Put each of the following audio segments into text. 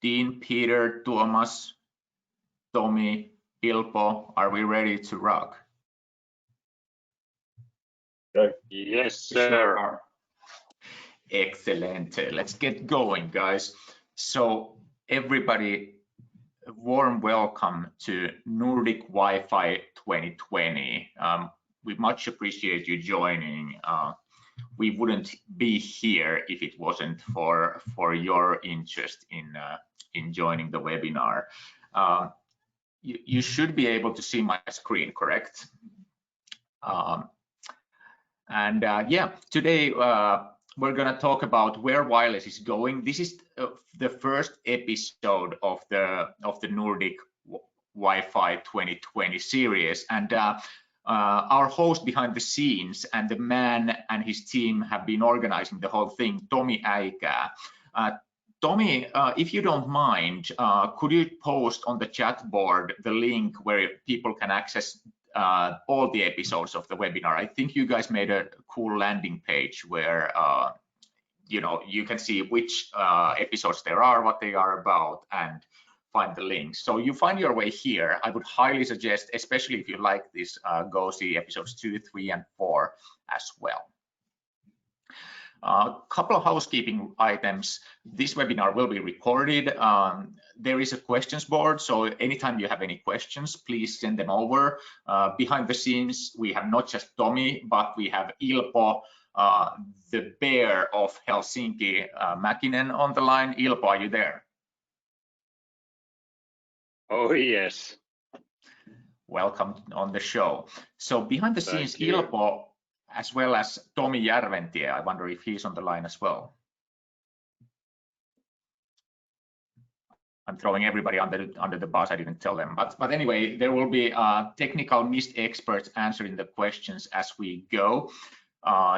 Dean, Peter, Tuomas, Tommy, Ilpo, are we ready to rock? Yes, sir. Sure. Excellent. Let's get going, guys. So everybody, a warm welcome to Nordic Wi-Fi 2020. We much appreciate you joining. We wouldn't be here if it wasn't for your interest in joining the webinar. You should be able to see my screen, correct? Yeah, today we're going to talk about where wireless is going. This is the first episode of the Nordic Wi-Fi 2020 series, and our host behind the scenes and the man and his team have been organizing the whole thing, Tommy Äika. Tommy, if you don't mind, could you post on the chat board the link where people can access all the episodes of the webinar? I think you guys made a cool landing page where you can see which episodes there are, what they are about, and find the links. So you find your way here. I would highly suggest, especially if you like this, go see episodes 2, 3, and 4 as well. A couple of housekeeping items. This webinar will be recorded. There is a questions board, so anytime you have any questions, please send them over. Behind the scenes, we have not just Tommy, but we have Ilpo, the bear of Helsinki, Mäkinen on the line. Ilpo, are you there? Oh, yes. Welcome on the show. So behind the scenes, Ilpo, as well as Tommy Järventie. I wonder if he's on the line as well. I'm throwing everybody under the bus. I didn't tell them, but anyway, there will be technical missed experts answering the questions as we go.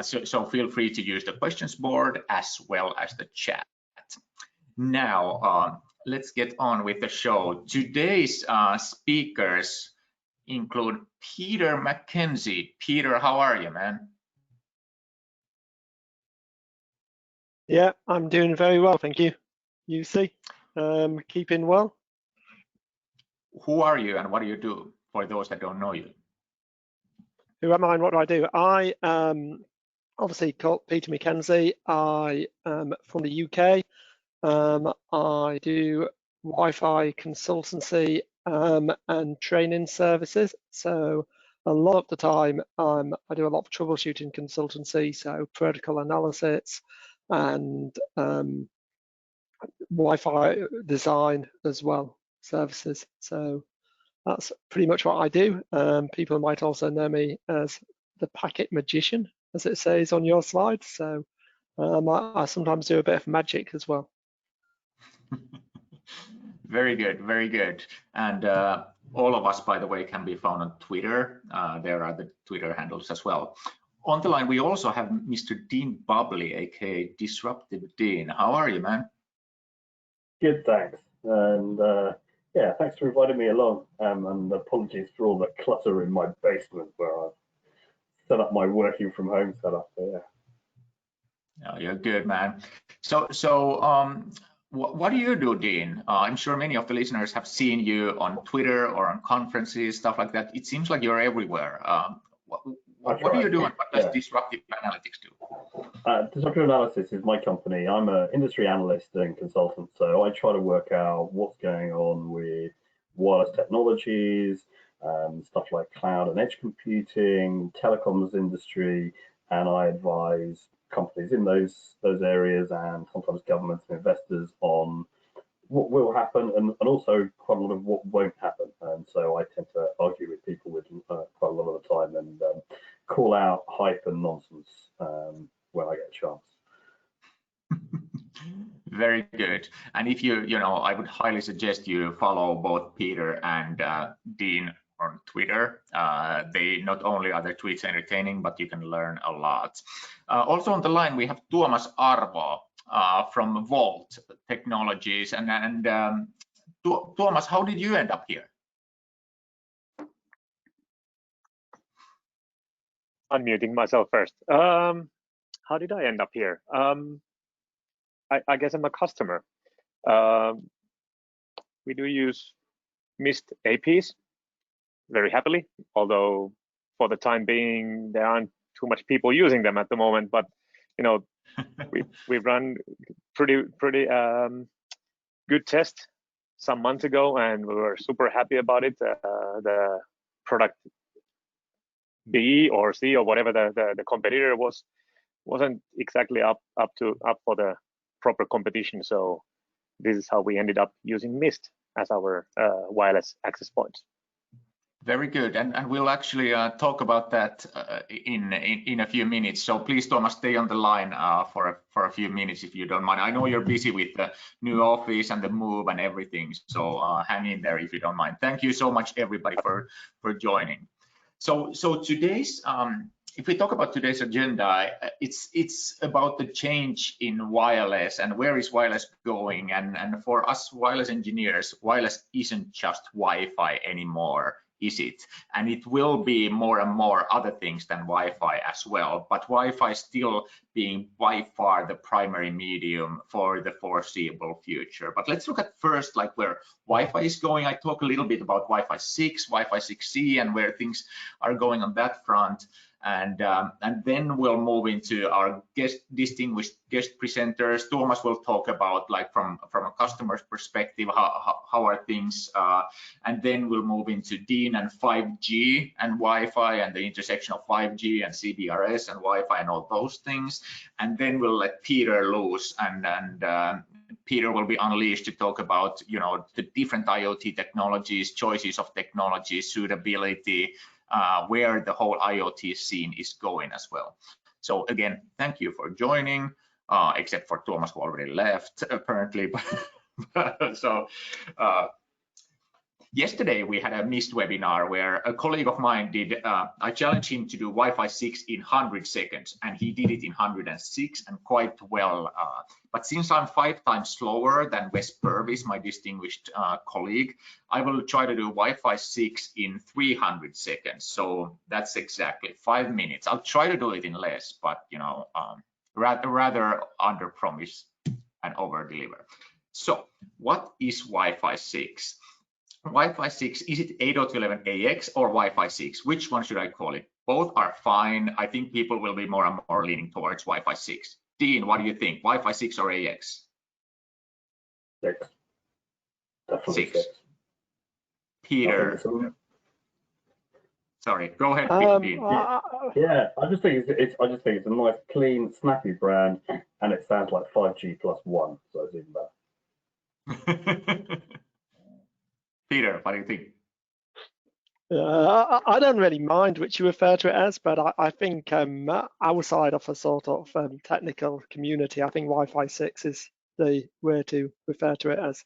So feel free to use the questions board as well as the chat. Now let's get on with the show. Today's speakers include Peter MacKenzie. Peter, how are you, man? Yeah, I'm doing very well, thank you. You see, keeping well. Who are you and what do you do, for those that don't know you? Who am I and what do I do? I obviously called Peter MacKenzie. I am from the UK. I do Wi-Fi consultancy and training services. So a lot of the time, I do a lot of troubleshooting consultancy, so protocol analysis and Wi-Fi design as well, services. So that's pretty much what I do. People might also know me as the packet magician, as it says on your slide. So I sometimes do a bit of magic as well. Very good, very good. And all of us, by the way, can be found on Twitter. There are the Twitter handles as well. On the line, we also have Mr. Dean Bubley, aka Disruptive Dean. How are you, man? Good, thanks. And yeah, thanks for inviting me along. And apologies for all the clutter in my basement where I've set up my working from home setup. Yeah. Oh, you're good, man. So what do you do, Dean? I'm sure many of the listeners have seen you on Twitter or on conferences, stuff like that. It seems like you're everywhere. What do you do and what does Disruptive Analytics do? Disruptive Analysis is my company. I'm an industry analyst and consultant, so I try to work out what's going on with wireless technologies, stuff like cloud and edge computing, telecoms industry, and I advise companies in those areas and sometimes governments and investors on what will happen and also quite a lot of what won't happen. And so I tend to argue with people with quite a lot of the time and call out hype and nonsense when I get a chance. Very good. And if I would highly suggest you follow both Peter and Dean on Twitter. They not only are their tweets entertaining, but you can learn a lot. Also on the line, we have Tuomas Arvo from Volt Technologies. And Tuomas, how did you end up here? Unmuting myself first. How did I end up here? I guess I'm a customer. we do use Mist APs very happily, although for the time being there aren't too much people using them at the moment. But you know, we run pretty good test some months ago, and we were super happy about it. The product B or C or whatever the competitor wasn't exactly up for the proper competition. So this is how we ended up using Mist as our wireless access points. Very good, and we'll actually talk about that in a few minutes. So please, Thomas, stay on the line for a few minutes if you don't mind. I know you're busy with the new office and the move and everything, so hang in there if you don't mind. Thank you so much, everybody, for joining. So today's if we talk about today's agenda, it's about the change in wireless and where is wireless going. And for us wireless engineers, wireless isn't just Wi-Fi anymore, is it? And it will be more and more other things than Wi-Fi as well. But Wi-Fi still being by far the primary medium for the foreseeable future. But let's look at first like where Wi-Fi is going. I talk a little bit about Wi-Fi 6, Wi-Fi 6E, and where things are going on that front. And then we'll move into our distinguished guest presenters. Thomas will talk about like from a customer's perspective, how are things, and then we'll move into Dean and 5G and Wi-Fi and the intersection of 5G and CBRS and Wi-Fi and all those things. And then we'll let Peter loose, and Peter will be unleashed to talk about, you know, the different IoT technologies, choices of technology, suitability, where the whole IoT scene is going as well. So again, thank you for joining, except for Thomas who already left apparently. So yesterday we had a Mist webinar where a colleague of mine did, I challenged him to do Wi-Fi 6 in 100 seconds, and he did it in 106 and quite well. But since I'm 5 times slower than Wes Purvis, my distinguished colleague, I will try to do Wi-Fi 6 in 300 seconds. So that's exactly 5 minutes. I'll try to do it in less, but you know, rather under promise and over deliver. So what is Wi-Fi 6? Wi-Fi 6, is it 802.11ax or Wi-Fi 6? Which one should I call it? Both are fine. I think people will be more and more leaning towards Wi-Fi 6. Dean, what do you think? Wi-Fi 6 or AX? 6. Definitely 6. Peter. Sorry, go ahead, Dean. Yeah, I just think it's a nice, clean, snappy brand, and it sounds like 5G plus 1, so it's even better. Peter, what do you think? I don't really mind which you refer to it as, but I think outside of a sort of technical community, I think Wi-Fi 6 is the way to refer to it as.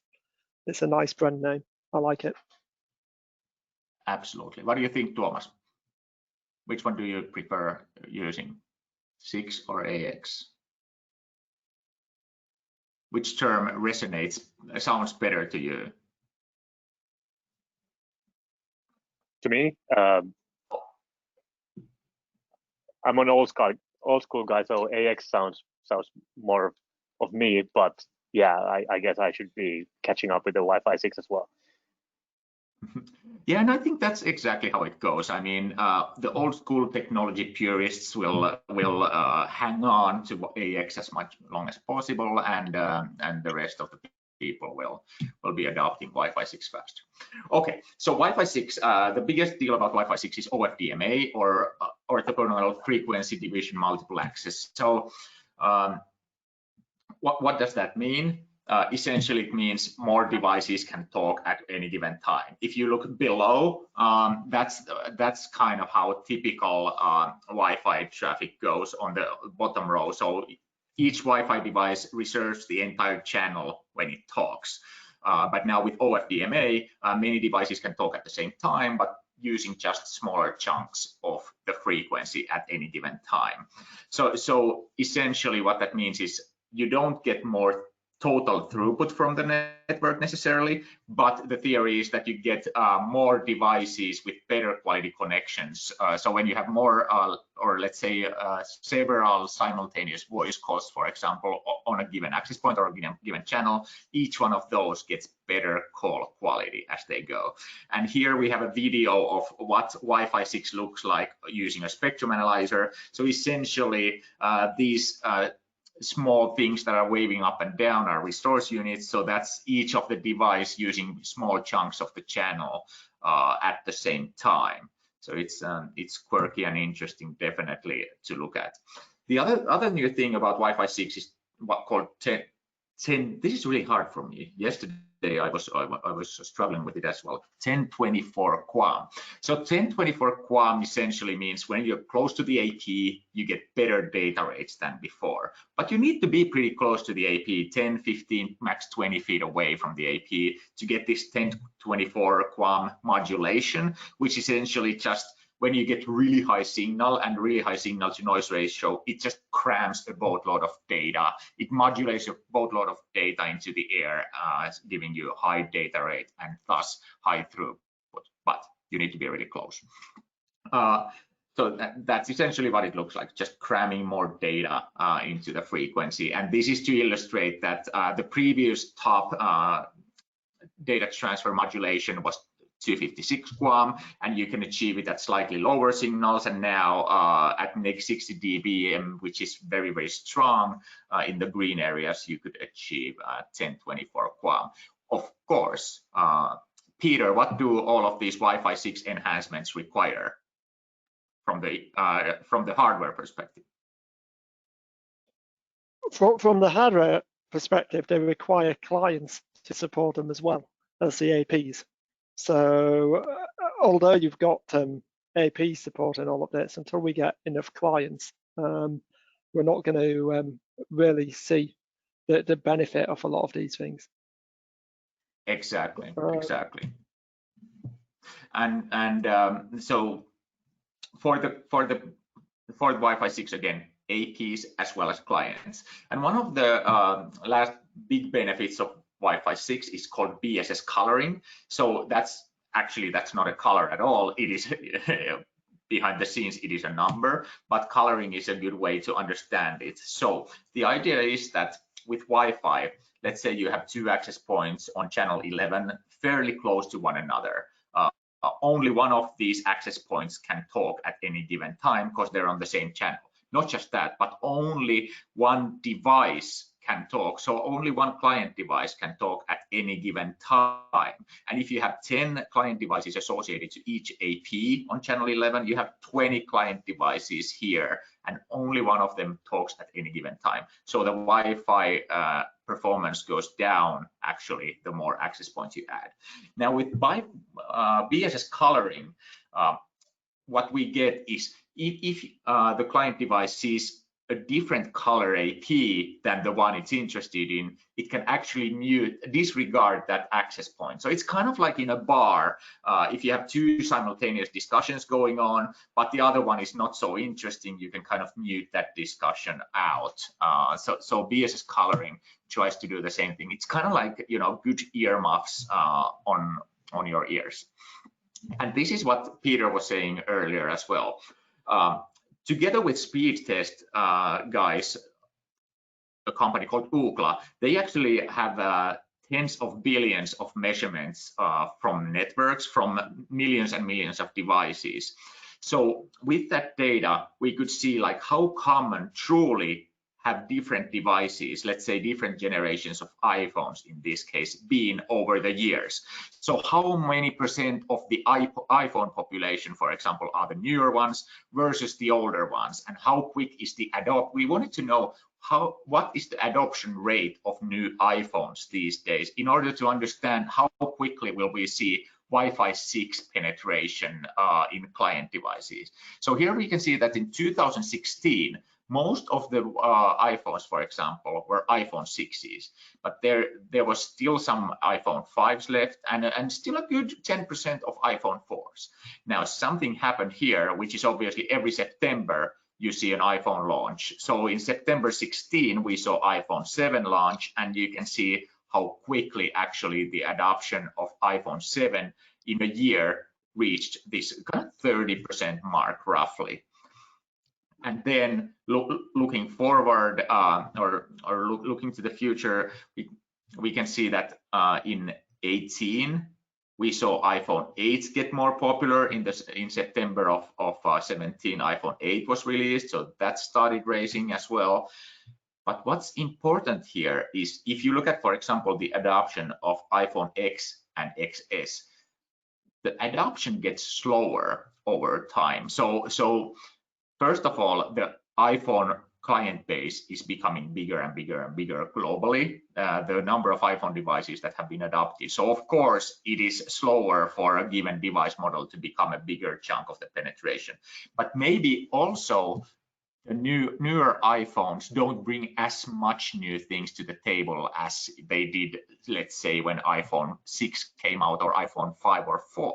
It's a nice brand name. I like it. Absolutely. What do you think, Thomas? Which one do you prefer using, 6 or AX? Which term resonates, sounds better to you? To me, I'm an old school guy, so AX sounds more of me. But yeah, I guess I should be catching up with the Wi-Fi 6 as well. Yeah, and I think that's exactly how it goes. I mean, the old school technology purists will hang on to AX as long as possible, and the rest of the people will be adopting Wi-Fi 6 fast. Okay, so Wi-Fi 6, the biggest deal about Wi-Fi 6 is OFDMA, or orthogonal frequency division multiple access. So what does that mean? Essentially, it means more devices can talk at any given time. If you look below, that's kind of how typical Wi-Fi traffic goes on the bottom row. So each Wi-Fi device reserves the entire channel when it talks. But now with OFDMA, many devices can talk at the same time, but using just smaller chunks of the frequency at any given time. So essentially what that means is you don't get more total throughput from the network necessarily, but the theory is that you get more devices with better quality connections. So when you have more, or let's say several simultaneous voice calls, for example, on a given access point or a given channel, each one of those gets better call quality as they go. And here we have a video of what Wi-Fi 6 looks like using a spectrum analyzer. So essentially these small things that are waving up and down are resource units. So that's each of the device using small chunks of the channel at the same time. So it's quirky and interesting, definitely to look at. The other new thing about Wi-Fi 6 is what called 10. This is really hard for me. Yesterday I was struggling with it as well. 1024 QAM. So 1024 QAM essentially means when you're close to the AP, you get better data rates than before. But you need to be pretty close to the AP, 10, 15, max 20 feet away from the AP to get this 1024 QAM modulation, which essentially just when you get really high signal and really high signal to noise ratio, it just crams a boatload of data. It modulates a boatload of data into the air, giving you a high data rate and thus high throughput. But you need to be really close. So that's essentially what it looks like, just cramming more data into the frequency. And this is to illustrate that the previous top data transfer modulation was 256 QAM, and you can achieve it at slightly lower signals. And now at negative 60 dBm, which is very, very strong in the green areas, you could achieve 1024 QAM. Of course, Peter, what do all of these Wi-Fi 6 enhancements require from the hardware perspective? From the hardware perspective, they require clients to support them as well as the APs. So although you've got AP support and all of this, until we get enough clients, we're not going to really see the benefit of a lot of these things. Exactly, exactly. And so for the Wi-Fi 6 again, APs as well as clients. And one of the last big benefits of Wi-Fi 6 is called BSS coloring. So that's not a color at all. It is behind the scenes, it is a number, but coloring is a good way to understand it. So the idea is that with Wi-Fi, let's say you have two access points on channel 11 fairly close to one another. Only one of these access points can talk at any given time because they're on the same channel. Not just that, but only one device can talk. So only one client device can talk at any given time. And if you have 10 client devices associated to each AP on channel 11, you have 20 client devices here, and only one of them talks at any given time. So the Wi-Fi performance goes down, actually, the more access points you add. Now with BSS coloring, what we get is if the client device sees a different color AP than the one it's interested in, it can actually disregard that access point. So it's kind of like in a bar, if you have two simultaneous discussions going on, but the other one is not so interesting, you can kind of mute that discussion out. So BSS coloring tries to do the same thing. It's kind of like, you know, good earmuffs on your ears. And this is what Peter was saying earlier as well. Together with speed test guys, a company called Ookla, they actually have tens of billions of measurements from networks, from millions and millions of devices. So with that data, we could see like how common truly have different devices, let's say different generations of iPhones in this case, been over the years. So how many % of the iPhone population, for example, are the newer ones versus the older ones, and how quick is the we wanted to know what is the adoption rate of new iPhones these days in order to understand how quickly will we see Wi-Fi 6 penetration in client devices. So here we can see that in 2016, most of the iPhones, for example, were iPhone 6s, but there was still some iPhone 5s left, and still a good 10% of iPhone 4s. Now, something happened here, which is obviously every September, you see an iPhone launch. So in September 16, we saw iPhone 7 launch, and you can see how quickly actually the adoption of iPhone 7 in a year reached this kind of 30% mark roughly. And then looking forward looking to the future, we can see that in 18 we saw iPhone 8 get more popular. In September of 17, iPhone 8 was released, so that started raising as well. But what's important here is if you look at, for example, the adoption of iPhone X and XS, the adoption gets slower over time. So first of all, the iPhone client base is becoming bigger and bigger and bigger globally, the number of iPhone devices that have been adopted. So of course, it is slower for a given device model to become a bigger chunk of the penetration. But maybe also the newer iPhones don't bring as much new things to the table as they did, let's say, when iPhone 6 came out or iPhone 5 or 4.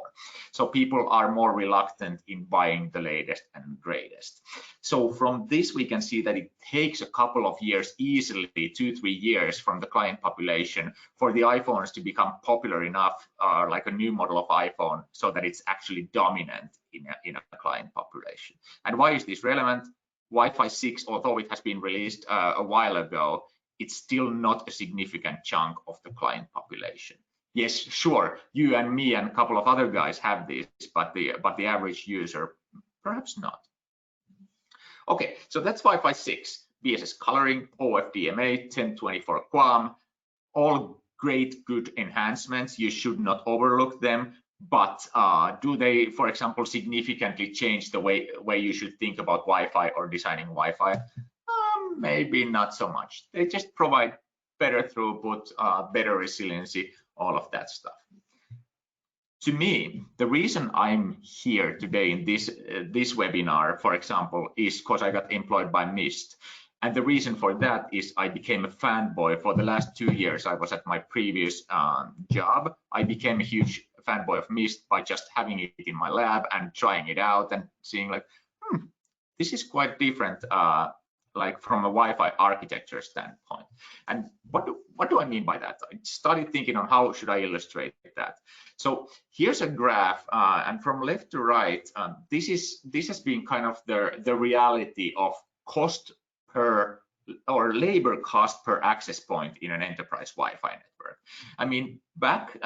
So people are more reluctant in buying the latest and greatest. So from this, we can see that it takes a couple of years, easily 2-3 years from the client population for the iPhones to become popular enough, like a new model of iPhone, so that it's actually dominant in a client population. And why is this relevant? Wi-Fi 6, although it has been released a while ago, it's still not a significant chunk of the client population. Yes, sure, you and me and a couple of other guys have this, but the average user perhaps not. Okay, so that's Wi-Fi 6, BSS coloring, OFDMA, 1024 QAM, all great, good enhancements. You should not overlook them. But do they, for example, significantly change the way you should think about Wi-Fi or designing Wi-Fi? Maybe not so much. They just provide better throughput, better resiliency, all of that stuff. To me, the reason I'm here today in this webinar, for example, is because I got employed by Mist. And the reason for that is I became a fanboy. For the last 2 years I was at my previous job. I became a huge fanboy of Mist by just having it in my lab and trying it out and seeing like, this is quite different, like from a Wi-Fi architecture standpoint. And what do I mean by that? I started thinking on how should I illustrate that. So here's a graph, and from left to right, this has been kind of the reality of cost per or labor cost per access point in an enterprise Wi-Fi network. I mean, back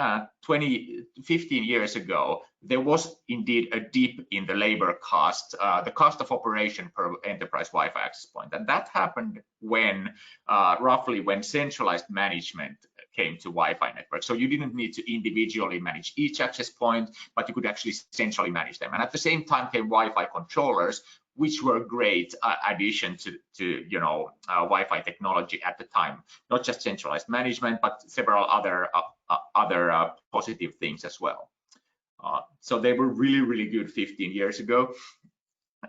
15 years ago, there was indeed a dip in the labor cost, the cost of operation per enterprise Wi-Fi access point. And that happened when, roughly when centralized management came to Wi-Fi networks. So you didn't need to individually manage each access point, but you could actually centrally manage them. And at the same time came Wi-Fi controllers, which were a great addition to Wi-Fi technology at the time. Not just centralized management, but several other positive things as well. So they were really, really good 15 years ago.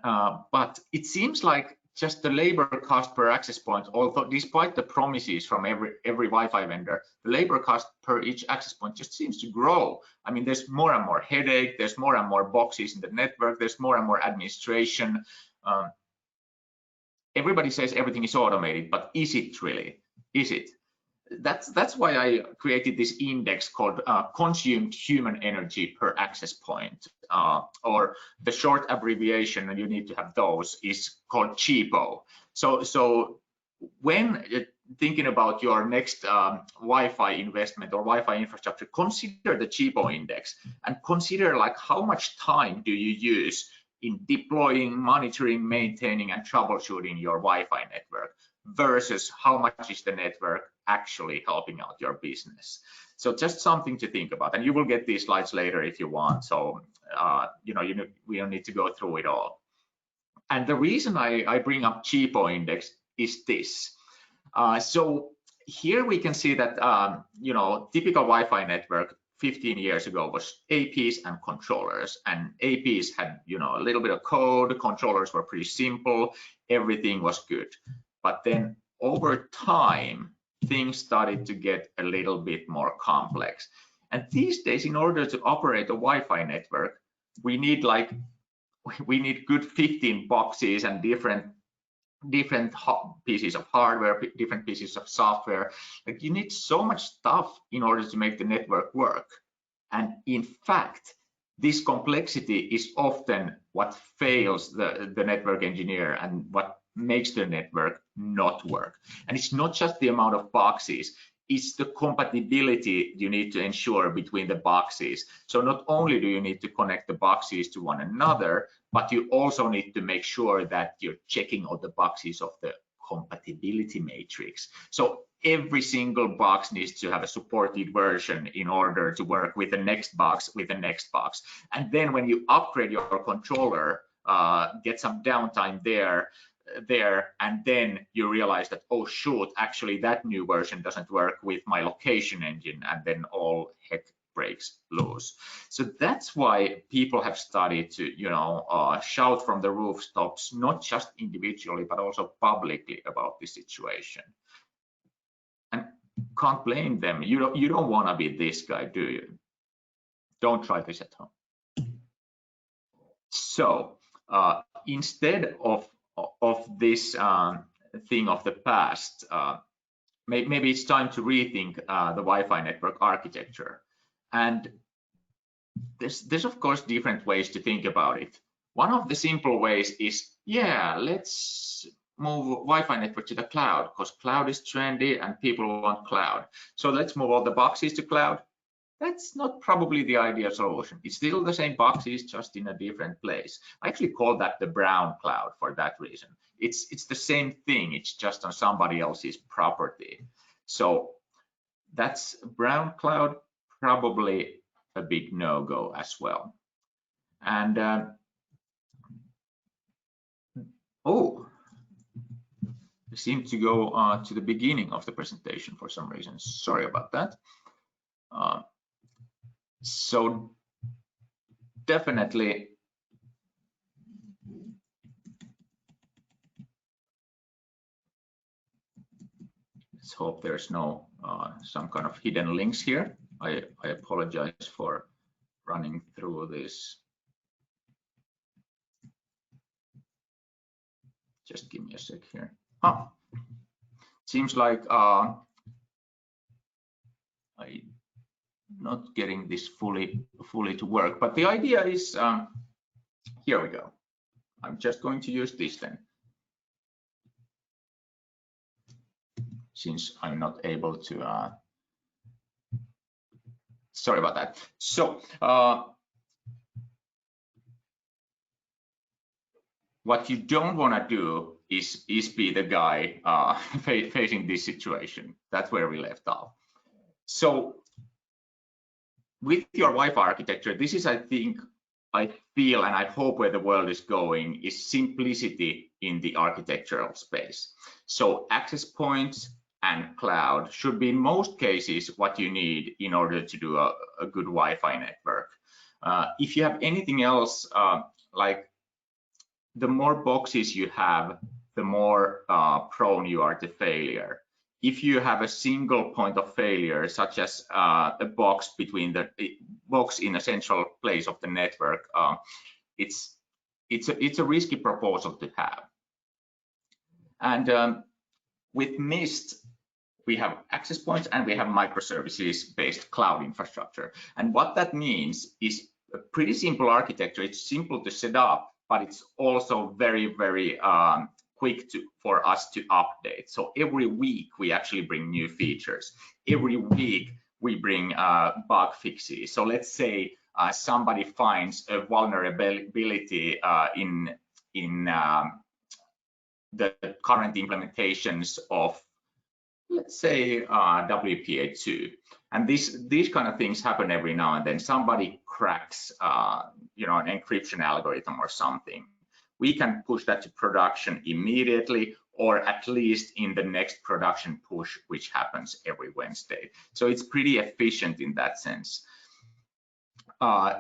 But it seems like just the labor cost per access point, although despite the promises from every Wi-Fi vendor, the labor cost per each access point just seems to grow. I mean, there's more and more headache, there's more and more boxes in the network, there's more and more administration. Everybody says everything is automated, but is it really? Is it? That's why I created this index called consumed human energy per access point, or the short abbreviation, and you need to have those, is called CHIPO. So when thinking about your next Wi-Fi investment or Wi-Fi infrastructure, consider the CHIPO index and consider like how much time do you use in deploying, monitoring, maintaining, and troubleshooting your Wi-Fi network versus how much is the network actually helping out your business. So just something to think about, and you will get these slides later if you want. So we don't need to go through it all. And the reason I bring up CHIPO index is this. So here we can see that typical Wi-Fi network 15 years ago was APs and controllers, and APs had a little bit of code, controllers were pretty simple, everything was good. But then over time, things started to get a little bit more complex. And these days, in order to operate a Wi-Fi network, we need like we need good 15 boxes and different pieces of hardware, different pieces of software. Like, you need so much stuff in order to make the network work. And in fact, this complexity is often what fails the network engineer and what makes the network not work. And it's not just the amount of boxes, it's the compatibility you need to ensure between the boxes. So not only do you need to connect the boxes to one another, but you also need to make sure that you're checking all the boxes of the compatibility matrix. So every single box needs to have a supported version in order to work with the next box, And then when you upgrade your controller, get some downtime there, and then you realize that, oh shoot, actually that new version doesn't work with my location engine, and then all heck breaks loose. So that's why people have started to, shout from the rooftops, not just individually, but also publicly about this situation. And can't blame them. You don't want to be this guy, do you? Don't try this at home. So instead of this thing of the past, maybe it's time to rethink the Wi-Fi network architecture. And there's of course different ways to think about it. One of the simple ways is, yeah, let's move Wi-Fi network to the cloud, because cloud is trendy and people want cloud. So let's move all the boxes to cloud. That's not probably the ideal solution. It's still the same boxes, just in a different place. I actually call that the brown cloud for that reason. It's the same thing, it's just on somebody else's property. So that's brown cloud, probably a big no-go as well. And oh, I seem to go to the beginning of the presentation for some reason. Sorry about that. So definitely let's hope there's no some kind of hidden links here. I apologize for running through this. Just give me a sec here. Seems like I'm not getting this fully to work, but the idea is, here we go. I'm just going to use this then, since I'm not able to, sorry about that. So what you don't want to do is be the guy facing this situation. That's where we left off. So with your Wi-Fi architecture, this is, I feel and I hope where the world is going, is simplicity in the architectural space. So access points and cloud should be in most cases what you need in order to do a good Wi-Fi network. If you have anything else, like the more boxes you have, the more prone you are to failure. If you have a single point of failure, such as a box between the box in a central place of the network, it's a risky proposal to have. And with Mist, we have access points and we have microservices-based cloud infrastructure. And what that means is a pretty simple architecture. It's simple to set up, but it's also very, very quick for us to update. So every week we actually bring new features. Every week we bring bug fixes. So let's say somebody finds a vulnerability in the current implementations of, let's say, WPA2. And these kind of things happen every now and then. Somebody cracks, an encryption algorithm or something. We can push that to production immediately, or at least in the next production push, which happens every Wednesday. So it's pretty efficient in that sense.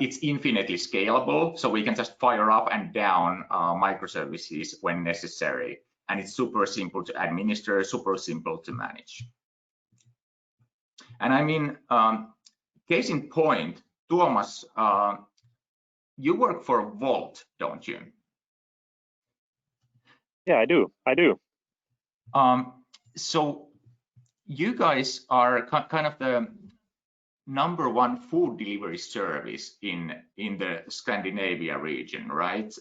It's infinitely scalable, so we can just fire up and down microservices when necessary. And it's super simple to administer, super simple to manage. And I mean, case in point, Tuomas you work for Volt, don't you? Yeah, I do. So you guys are kind of the #1 food delivery service in the Scandinavia region, right?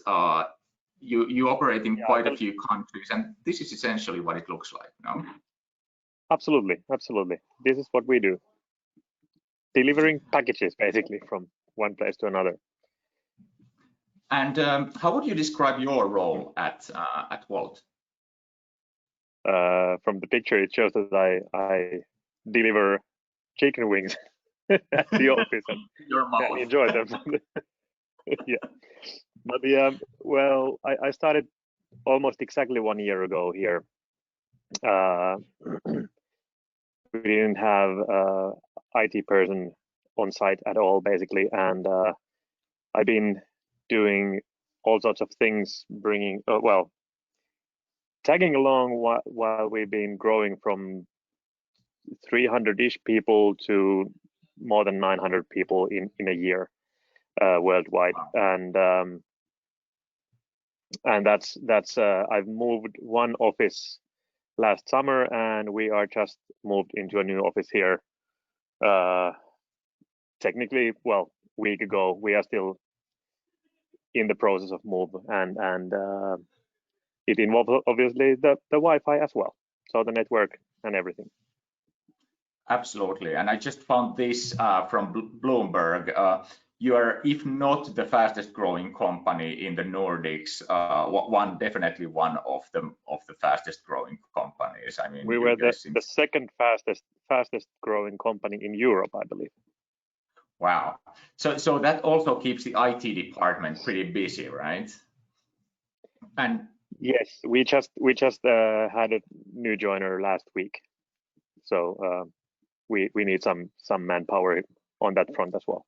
You operate in quite a few countries, and this is essentially what it looks like, no? Absolutely. This is what we do. Delivering packages, basically, from one place to another. And how would you describe your role at Volt? From the picture, it shows that I deliver chicken wings at the office and enjoy them. Yeah, but well, I started almost exactly 1 year ago here. We didn't have IT person on site at all, basically, and I've been doing all sorts of things, bringing tagging along while we've been growing from 300-ish people to more than 900 people in a year worldwide. And that's I've moved one office last summer, and we are just moved into a new office here technically, well, a week ago. We are still in the process of move, and it involves obviously the Wi-Fi as well, so the network and everything. Absolutely, and I just found this from Bloomberg. You are, if not the fastest growing company in the Nordics, definitely one of the fastest growing companies. I mean, we were the second fastest growing company in Europe, I believe. Wow. So that also keeps the IT department pretty busy, right? And yes, we just had a new joiner last week, so we need some manpower on that front as well.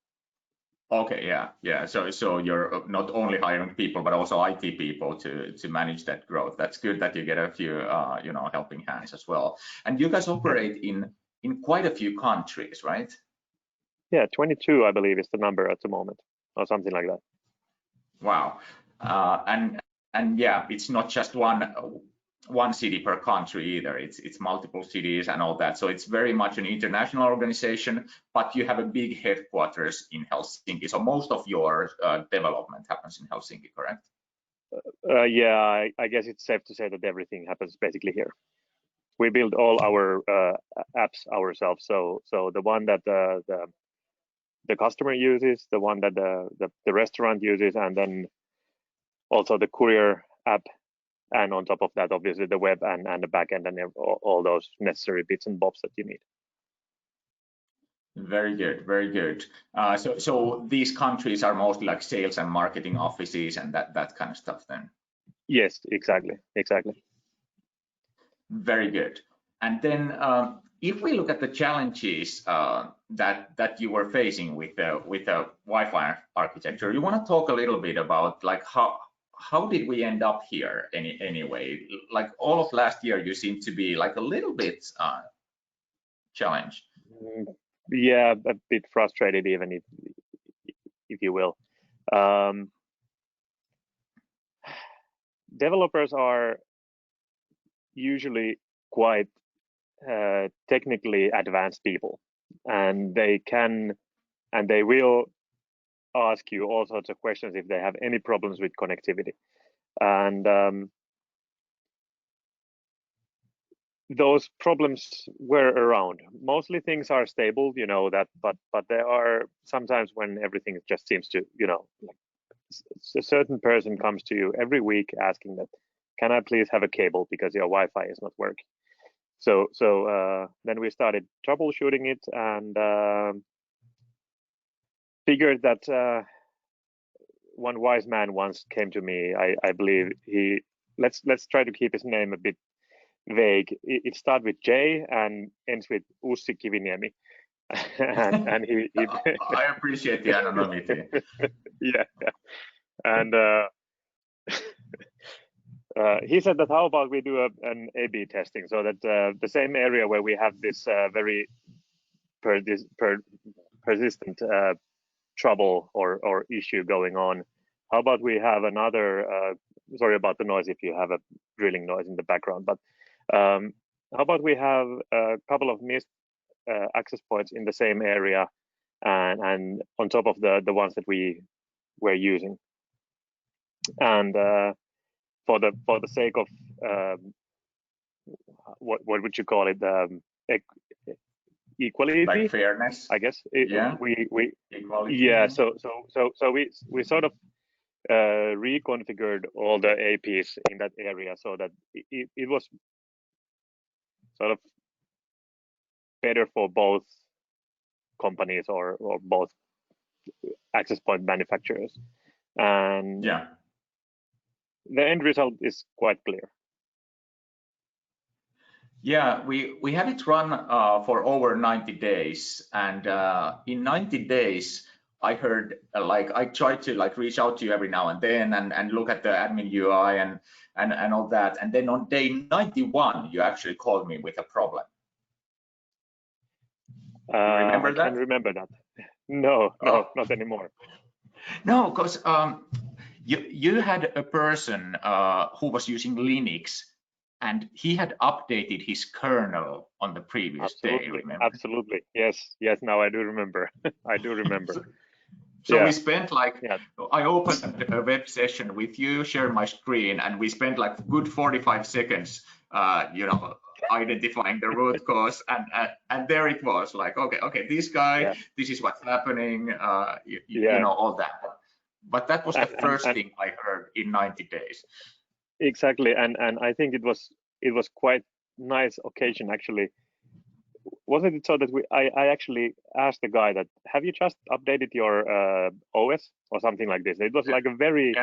Okay, yeah. So you're not only hiring people, but also IT people to manage that growth. That's good that you get a few helping hands as well. And you guys operate in quite a few countries, right? Yeah, 22, I believe, is the number at the moment, or something like that. Wow. And yeah, it's not just one city per country either. It's multiple cities and all that. So it's very much an international organization, but you have a big headquarters in Helsinki. So most of your development happens in Helsinki, correct? Yeah, I guess it's safe to say that everything happens basically here. We build all our apps ourselves. So the one that the customer uses, the one that the restaurant uses, and then also the courier app, and on top of that, obviously the web and the backend and all those necessary bits and bobs that you need. Very good, very good. So these countries are mostly like sales and marketing offices and that kind of stuff then. Yes, exactly. Very good. And then if we look at the challenges that you were facing with the Wi-Fi architecture, you want to talk a little bit about like how did we end up here anyway? Like all of last year, you seem to be like a little bit challenged. Yeah, a bit frustrated, even if you will. Developers are usually quite technically advanced people, and they will ask you all sorts of questions if they have any problems with connectivity. And those problems were around. Mostly things are stable, you know that, but there are sometimes when everything just seems to, like a certain person comes to you every week asking that, can I please have a cable because your Wi-Fi is not working? So then we started troubleshooting it and figured that one wise man once came to me. I believe let's try to keep his name a bit vague. It starts with J and ends with Ussi Kiviniemi. and he I appreciate the anonymity. Yeah. And he said that how about we do an A/B testing, so that the same area where we have this very persistent trouble or issue going on, how about we have another, sorry about the noise if you have a drilling noise in the background, but how about we have a couple of missed access points in the same area and on top of the ones that we were using. And for the sake of what would you call it, equality, like fairness, I guess. Yeah. We Equality, yeah. So we sort of reconfigured all the APs in that area so that it was sort of better for both companies or both access point manufacturers. And Yeah. the end result is quite clear. Yeah, we had it run for over 90 days, and in 90 days, I heard I tried to reach out to you every now and then and look at the admin UI and all that, and then on day 91, you actually called me with a problem. Remember that? I can remember that. No, not anymore. No, because you had a person who was using Linux, and he had updated his kernel on the previous day, remember? Absolutely. Yes. Now I do remember. I do remember. So we spent I opened a web session with you, shared my screen, and we spent like good 45 seconds, identifying the root cause, and there it was, like, okay, this guy, this is what's happening, you know, all that. But that was the first thing I heard in 90 days. Exactly, and I think it was quite nice occasion actually. Wasn't it so that I actually asked the guy that, have you just updated your OS or something like this? It was like a very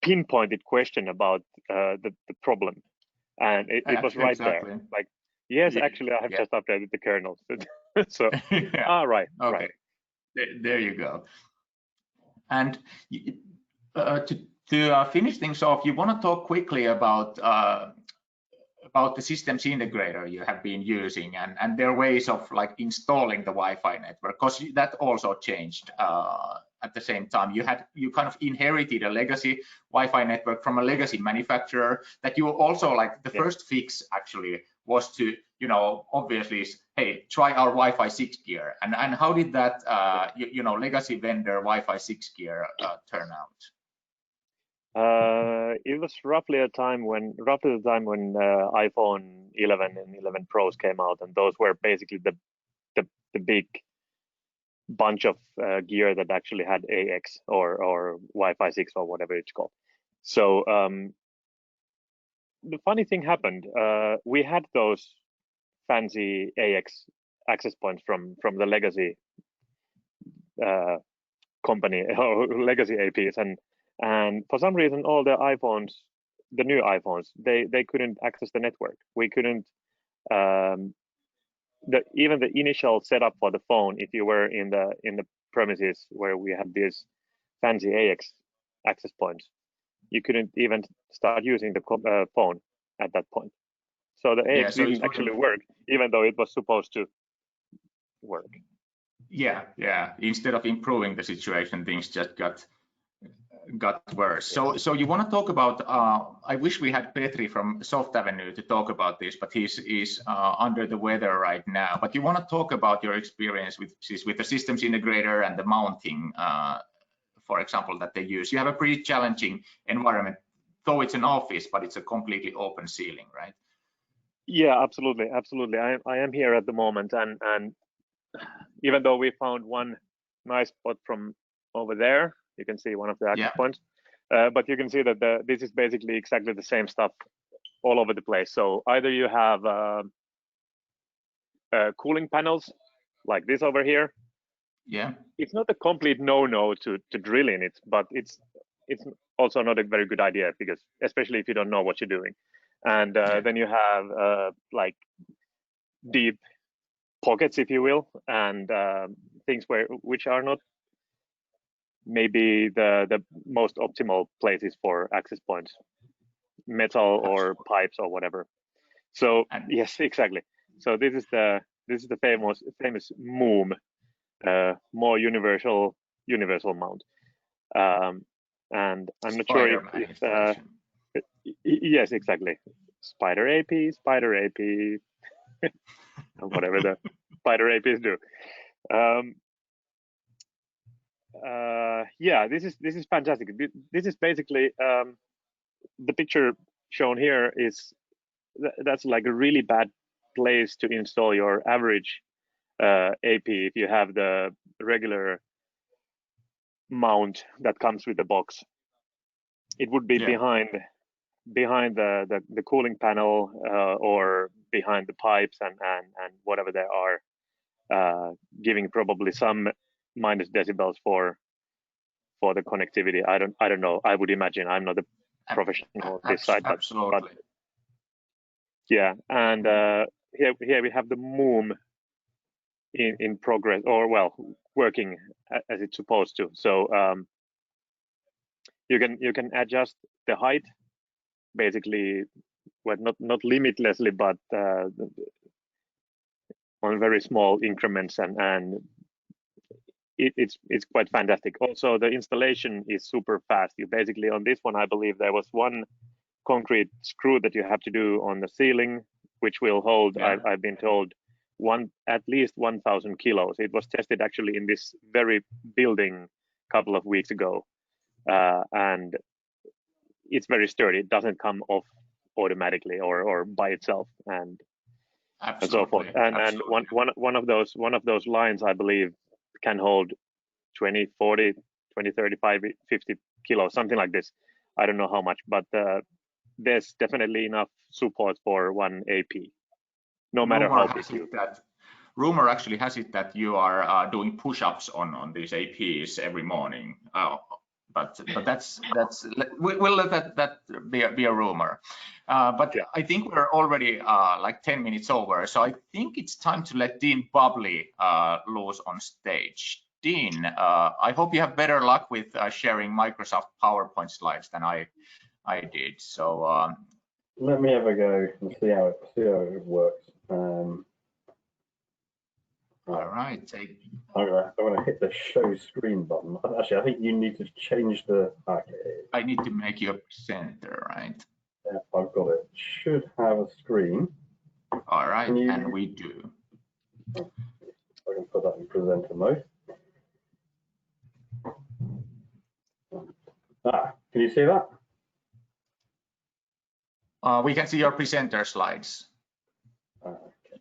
pinpointed question about the problem, and it was right there. Like, yes, actually, I have just updated the kernel. So, all right, okay, right. There you go. And to finish things off, you want to talk quickly about the systems integrator you have been using and their ways of like installing the Wi-Fi network, because that also changed at the same time. You kind of inherited a legacy Wi-Fi network from a legacy manufacturer that you also like. The first fix actually was to, obviously, hey, try our Wi-Fi 6 gear. And how did that legacy vendor Wi-Fi 6 gear turn out? It was roughly the time when iPhone 11 and 11 Pros came out, and those were basically the big bunch of gear that actually had AX or Wi-Fi 6 or whatever it's called. So the funny thing happened. We had those fancy AX access points from the legacy company or legacy APs, and for some reason all the iPhones, the new iPhones, they couldn't access the network. We couldn't even the initial setup for the phone, if you were in the premises where we had these fancy AX access points, you couldn't even start using the phone at that point. So the AX didn't actually work, even though it was supposed to work. Yeah. Instead of improving the situation, things just got worse. So you want to talk about, I wish we had Petri from Soft Avenue to talk about this, but he's under the weather right now. But you want to talk about your experience with the systems integrator and the mounting, for example, that they use. You have a pretty challenging environment, though it's an office, but it's a completely open ceiling, right? Yeah, absolutely. I am here at the moment, and even though we found one nice spot from over there, you can see one of the access points, but you can see that this is basically exactly the same stuff all over the place. So either you have cooling panels like this over here. Yeah, it's not a complete no-no to drill in it, but it's also not a very good idea, because especially if you don't know what you're doing. And then you have like deep pockets, if you will, and things which are not maybe the most optimal places for access points, metal or pipes or whatever. So yes, exactly. So this is the famous MOOM, more universal universal mount. And I'm not sure if yes, exactly. Spider AP, whatever the Spider APs do. Yeah, this is fantastic. This is basically the picture shown here is that's like a really bad place to install your average AP if you have the regular mount that comes with the box. It would be behind the cooling panel or behind the pipes and whatever there are, giving probably some minus decibels for the connectivity. I don't know. I would imagine. I'm not a professional on this side, but yeah. And here we have the MOOM in progress, or well, working as it's supposed to. So you can adjust the height, basically, well, not limitlessly, but on very small increments, and it's quite fantastic. Also, the installation is super fast. You basically, on this one, I believe there was one concrete screw that you have to do on the ceiling, which will hold, I've been told, at least 1,000 kilos. It was tested actually in this very building a couple of weeks ago, and it's very sturdy. It doesn't come off automatically or by itself, and so forth. And one of those lines, I believe, can hold 20, 40, 20, 35, 50 kilos, something like this. I don't know how much, but there's definitely enough support for one AP, no matter how big you. Rumor actually has it that you are doing push-ups on these APs every morning. But we'll let that be a rumor. But yeah. I think we're already like 10 minutes over, so I think it's time to let Dean Bubley loose on stage. Dean, I hope you have better luck with sharing Microsoft PowerPoint slides than I did. So let me have a go and see how it works. All right. I'm gonna hit the show screen button. Actually, I think you need to change the. Okay. I need to make you a presenter, right? Yeah, I've got it. Should have a screen. All right, and we do. I can put that in presenter mode. Can you see that? We can see your presenter slides. Okay.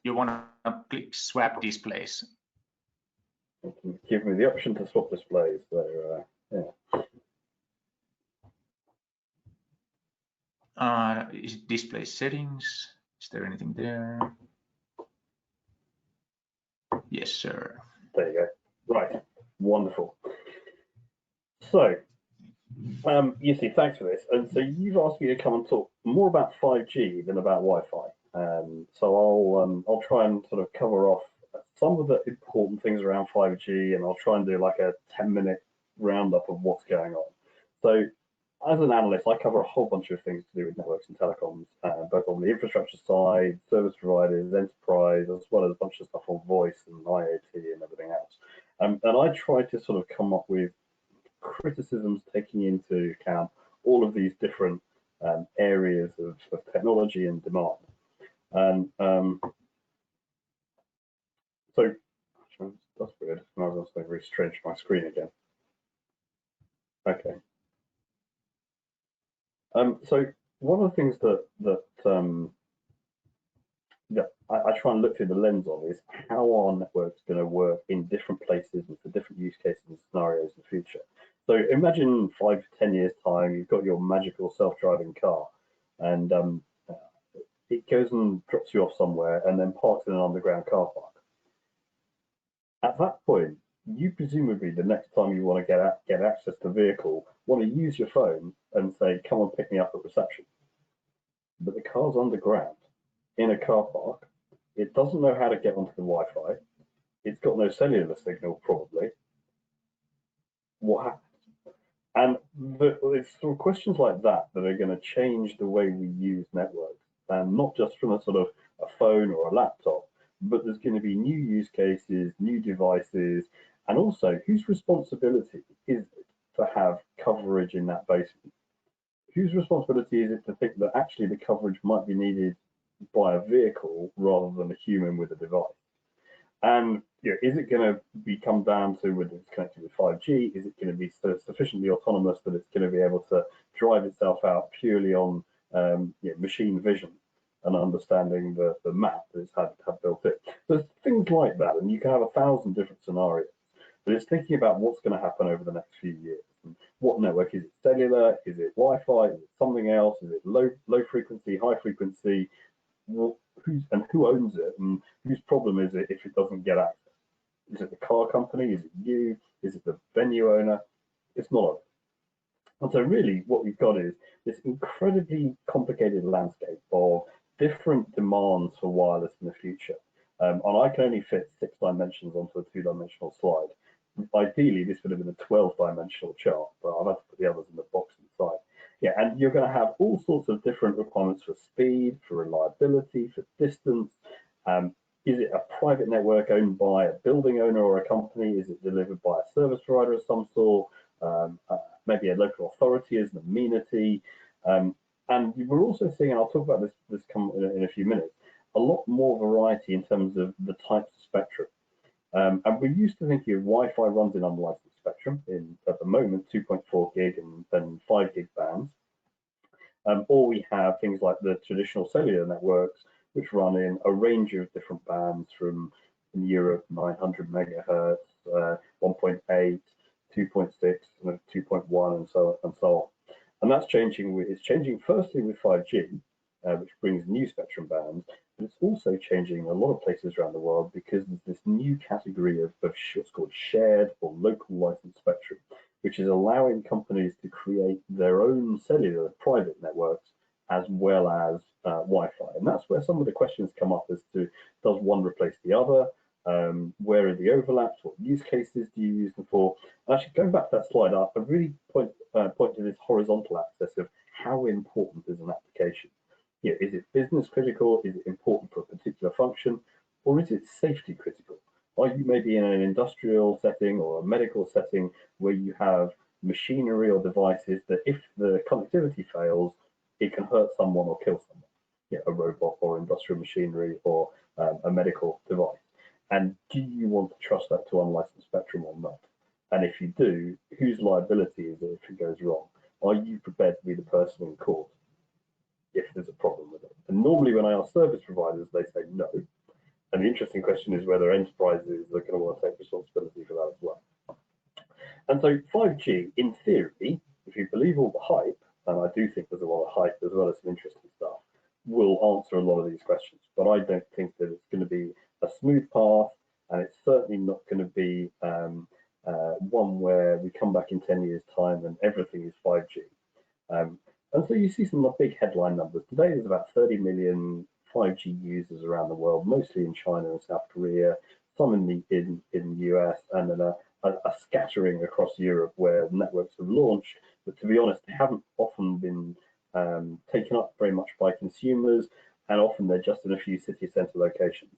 You want to click swap displays. It can give me the option to swap displays. So yeah. Is it display settings? Is there anything there? Yes, sir. There you go. Right. Wonderful. So, Jussi, thanks for this. And so you've asked me to come and talk more about 5G than about Wi-Fi. So I'll try and sort of cover off some of the important things around 5G, and I'll try and do like a 10-minute roundup of what's going on. So as an analyst, I cover a whole bunch of things to do with networks and telecoms, both on the infrastructure side, service providers, enterprise, as well as a bunch of stuff on voice and IoT and everything else. And I try to sort of come up with criticisms taking into account all of these different areas of technology and demand. And so that's weird. I was going to restretch my screen again. Okay. So one of the things that I try and look through the lens of is how are networks going to work in different places and for different use cases and scenarios in the future. So imagine 5 to 10 years time, you've got your magical self-driving car, and it goes and drops you off somewhere and then parks in an underground car park. At that point, you presumably the next time you want to get access to the vehicle, want to use your phone and say, come and pick me up at reception. But the car's underground in a car park. It doesn't know how to get onto the Wi-Fi. It's got no cellular signal, probably. What happens? And it's sort of questions like that that are going to change the way we use networks, and not just from a sort of a phone or a laptop, but there's going to be new use cases, new devices, And also, whose responsibility is it to have coverage in that basement? Whose responsibility is it to think that actually the coverage might be needed by a vehicle rather than a human with a device? And is it going to come down to whether it's connected with 5G? Is it going to be sufficiently autonomous that it's going to be able to drive itself out purely on machine vision and understanding the map that it's had built in? There's things like that, and you can have 1,000 different scenarios. But it's thinking about what's going to happen over the next few years. And what network is it? Cellular? Is it Wi-Fi? Is it something else? Is it low frequency, high frequency? Who owns it, and whose problem is it if it doesn't get access? Is it the car company? Is it you? Is it the venue owner? It's not. And so really what we've got is this incredibly complicated landscape of different demands for wireless in the future. And I can only fit 6 dimensions onto a 2-dimensional slide. Ideally, this would have been a 12-dimensional chart, but I've had to put the others in the box inside. Yeah, and you're going to have all sorts of different requirements for speed, for reliability, for distance. Is it a private network owned by a building owner or a company? Is it delivered by a service provider of some sort? Maybe a local authority as an amenity. And we're also seeing, and I'll talk about this in a few minutes, a lot more variety in terms of the types of spectrum. And we're used to thinking of Wi-Fi runs in unlicensed spectrum, at the moment 2.4 gig and 5 gig bands. Or we have things like the traditional cellular networks, which run in a range of different bands from in Europe, 900 megahertz, 1.8, 2.6, 2.1, and so on. And that's changing. It's changing firstly with 5G, which brings new spectrum bands, but it's also changing in a lot of places around the world because there's this new category of what's called shared or local licensed spectrum, which is allowing companies to create their own cellular private networks as well as Wi-Fi. And that's where some of the questions come up as to, does one replace the other? Where are the overlaps? What use cases do you use them for? Actually, going back to that slide, I really point to this horizontal axis of how important is an application. Is it business critical? Is it important for a particular function? Or is it safety critical? Are you maybe in an industrial setting or a medical setting where you have machinery or devices that if the connectivity fails, it can hurt someone or kill someone? A robot or industrial machinery or a medical device. And do you want to trust that to unlicensed spectrum or not? And if you do, whose liability is it if it goes wrong? Are you prepared to be the person in court if there's a problem with it? And normally when I ask service providers, they say no. And the interesting question is whether enterprises are going to want to take responsibility for that as well. And so 5G, in theory, if you believe all the hype, and I do think there's a lot of hype as well as some interesting stuff, will answer a lot of these questions. But I don't think that it's going to be a smooth path, and it's certainly not going to be one where we come back in 10 years' time and everything is 5G. And so you see some big headline numbers. Today there's about 30 million 5G users around the world, mostly in China and South Korea, some in the US, and then a scattering across Europe where networks have launched. But to be honest, they haven't often been taken up very much by consumers, and often they're just in a few city centre locations.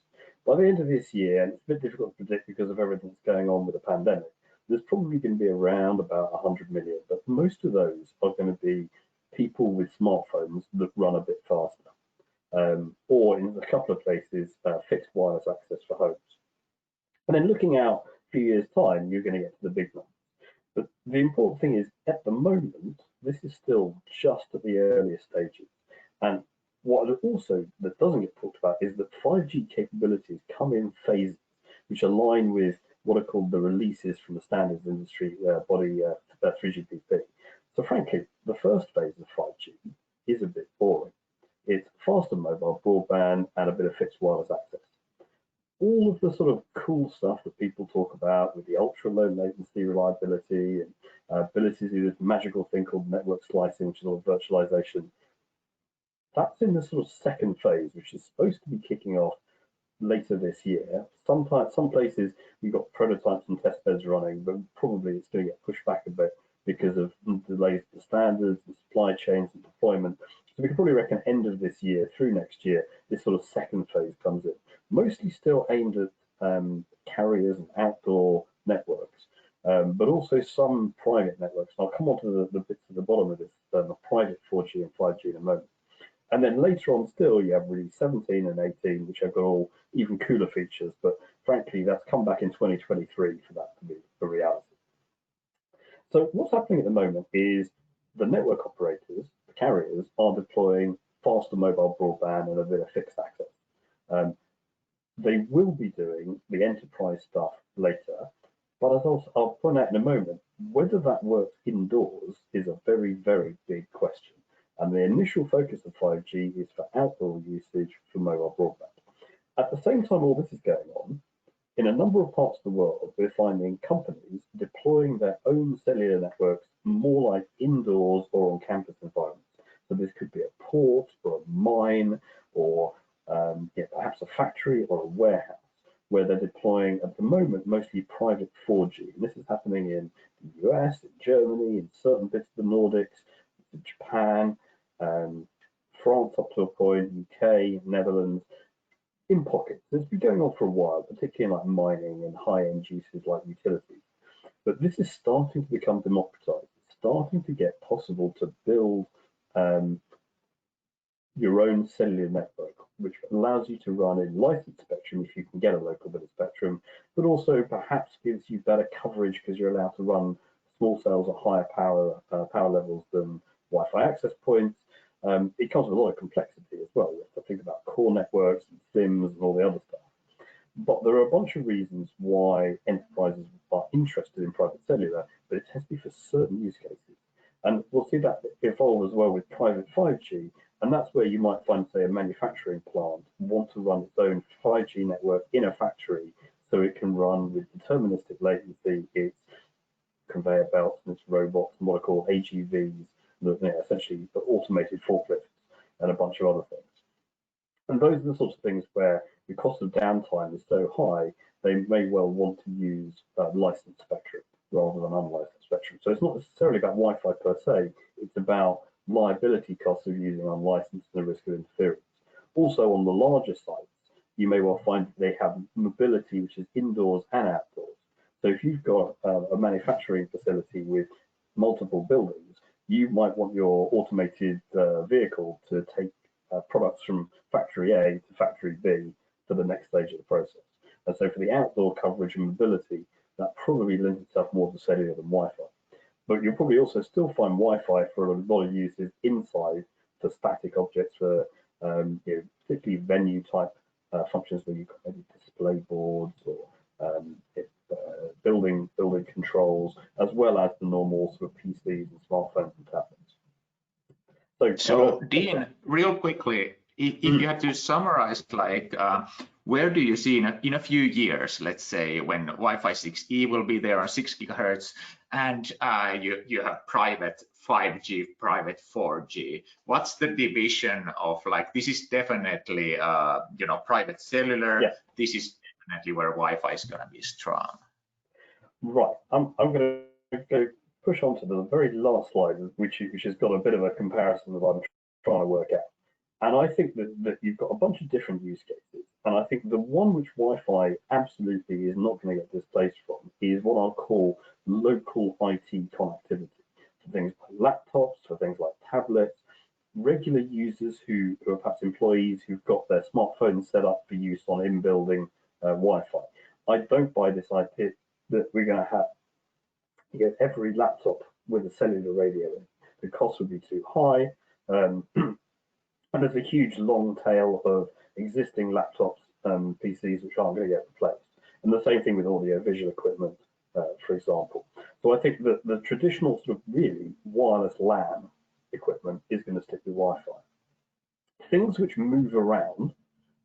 By the end of this year, and it's a bit difficult to predict because of everything that's going on with the pandemic, there's probably going to be around about 100 million, but most of those are going to be people with smartphones that run a bit faster, or in a couple of places, fixed wireless access for homes. And then looking out a few years' time, you're going to get to the big numbers. But the important thing is, at the moment, this is still just at the earliest stages. And what also that doesn't get talked about is that 5G capabilities come in phases, which align with what are called the releases from the standards industry body 3GPP. So frankly, the first phase of 5G is a bit boring. It's faster mobile broadband and a bit of fixed wireless access. All of the sort of cool stuff that people talk about with the ultra low latency reliability and ability to do this magical thing called network slicing, which is all virtualization, that's in the sort of second phase, which is supposed to be kicking off later this year. Some places we've got prototypes and test beds running, but probably it's going to get pushed back a bit because of delays to standards, the supply chains and deployment. So we can probably reckon end of this year through next year, this sort of second phase comes in. Mostly still aimed at carriers and outdoor networks, but also some private networks. And I'll come on to the bits at the bottom of this, the private 4G and 5G in a moment. And then later on still, you have release 17 and 18, which have got all even cooler features. But frankly, that's come back in 2023 for that to be a reality. So what's happening at the moment is the network operators, the carriers, are deploying faster mobile broadband and a bit of fixed access. They will be doing the enterprise stuff later, but as I'll point out in a moment, whether that works indoors is a very, very big question. And the initial focus of 5G is for outdoor usage for mobile broadband. At the same time all this is going on, in a number of parts of the world, we're finding companies deploying their own cellular networks more like indoors or on campus environments. So this could be a port or a mine or perhaps a factory or a warehouse where they're deploying at the moment mostly private 4G. And this is happening in the US, in Germany, in certain bits of the Nordics, in Japan, France up to a point, UK, Netherlands, in pockets. It's been going on for a while, particularly in like mining and high-end uses like utilities. But this is starting to become democratized. It's starting to get possible to build your own cellular network, which allows you to run in licensed spectrum if you can get a local bit of spectrum, but also perhaps gives you better coverage because you're allowed to run small cells at higher power levels than Wi-Fi access points. It comes with a lot of complexity as well. You have to think about core networks and SIMs and all the other stuff. But there are a bunch of reasons why enterprises are interested in private cellular, but it tends to be for certain use cases. And we'll see that evolve as well with private 5G. And that's where you might find, say, a manufacturing plant want to run its own 5G network in a factory so it can run with deterministic latency, its conveyor belts and its robots and what are called AGVs, essentially the automated forklifts and a bunch of other things. And those are the sorts of things where the cost of downtime is so high, they may well want to use licensed spectrum rather than unlicensed spectrum. So it's not necessarily about Wi-Fi per se, it's about liability costs of using unlicensed and the risk of interference. Also on the larger sites, you may well find that they have mobility which is indoors and outdoors. So if you've got a manufacturing facility with multiple buildings, you might want your automated vehicle to take products from factory A to factory B for the next stage of the process. And so for the outdoor coverage and mobility, that probably lends itself more to cellular than Wi-Fi. But you'll probably also still find Wi-Fi for a lot of uses inside for static objects, for particularly venue type functions where you've got maybe display boards or building controls, as well as the normal sort of PCs and smartphones and tablets. So Dean, real quickly, if you had to summarize, like, where do you see in a few years, let's say, when Wi-Fi 6E will be there on 6 GHz, and you have private 5G, private 4G? What's the division of, like, this is definitely private cellular. Yeah. This is definitely where Wi-Fi is going to be strong. Right. I'm going to go push on to the very last slide, which has got a bit of a comparison that I'm trying to work out. And I think that you've got a bunch of different use cases. And I think the one which Wi-Fi absolutely is not going to get displaced from is what I'll call local IT connectivity. For things like laptops, for things like tablets, regular users who are perhaps employees who've got their smartphones set up for use on in-building Wi-Fi. I don't buy this idea that we're going to have every laptop with a cellular radio in. The cost would be too high. And there's a huge long tail of existing laptops and PCs which aren't going to get replaced. And the same thing with audio visual equipment, for example. So I think that the traditional sort of really wireless LAN equipment is going to stick with Wi-Fi. Things which move around,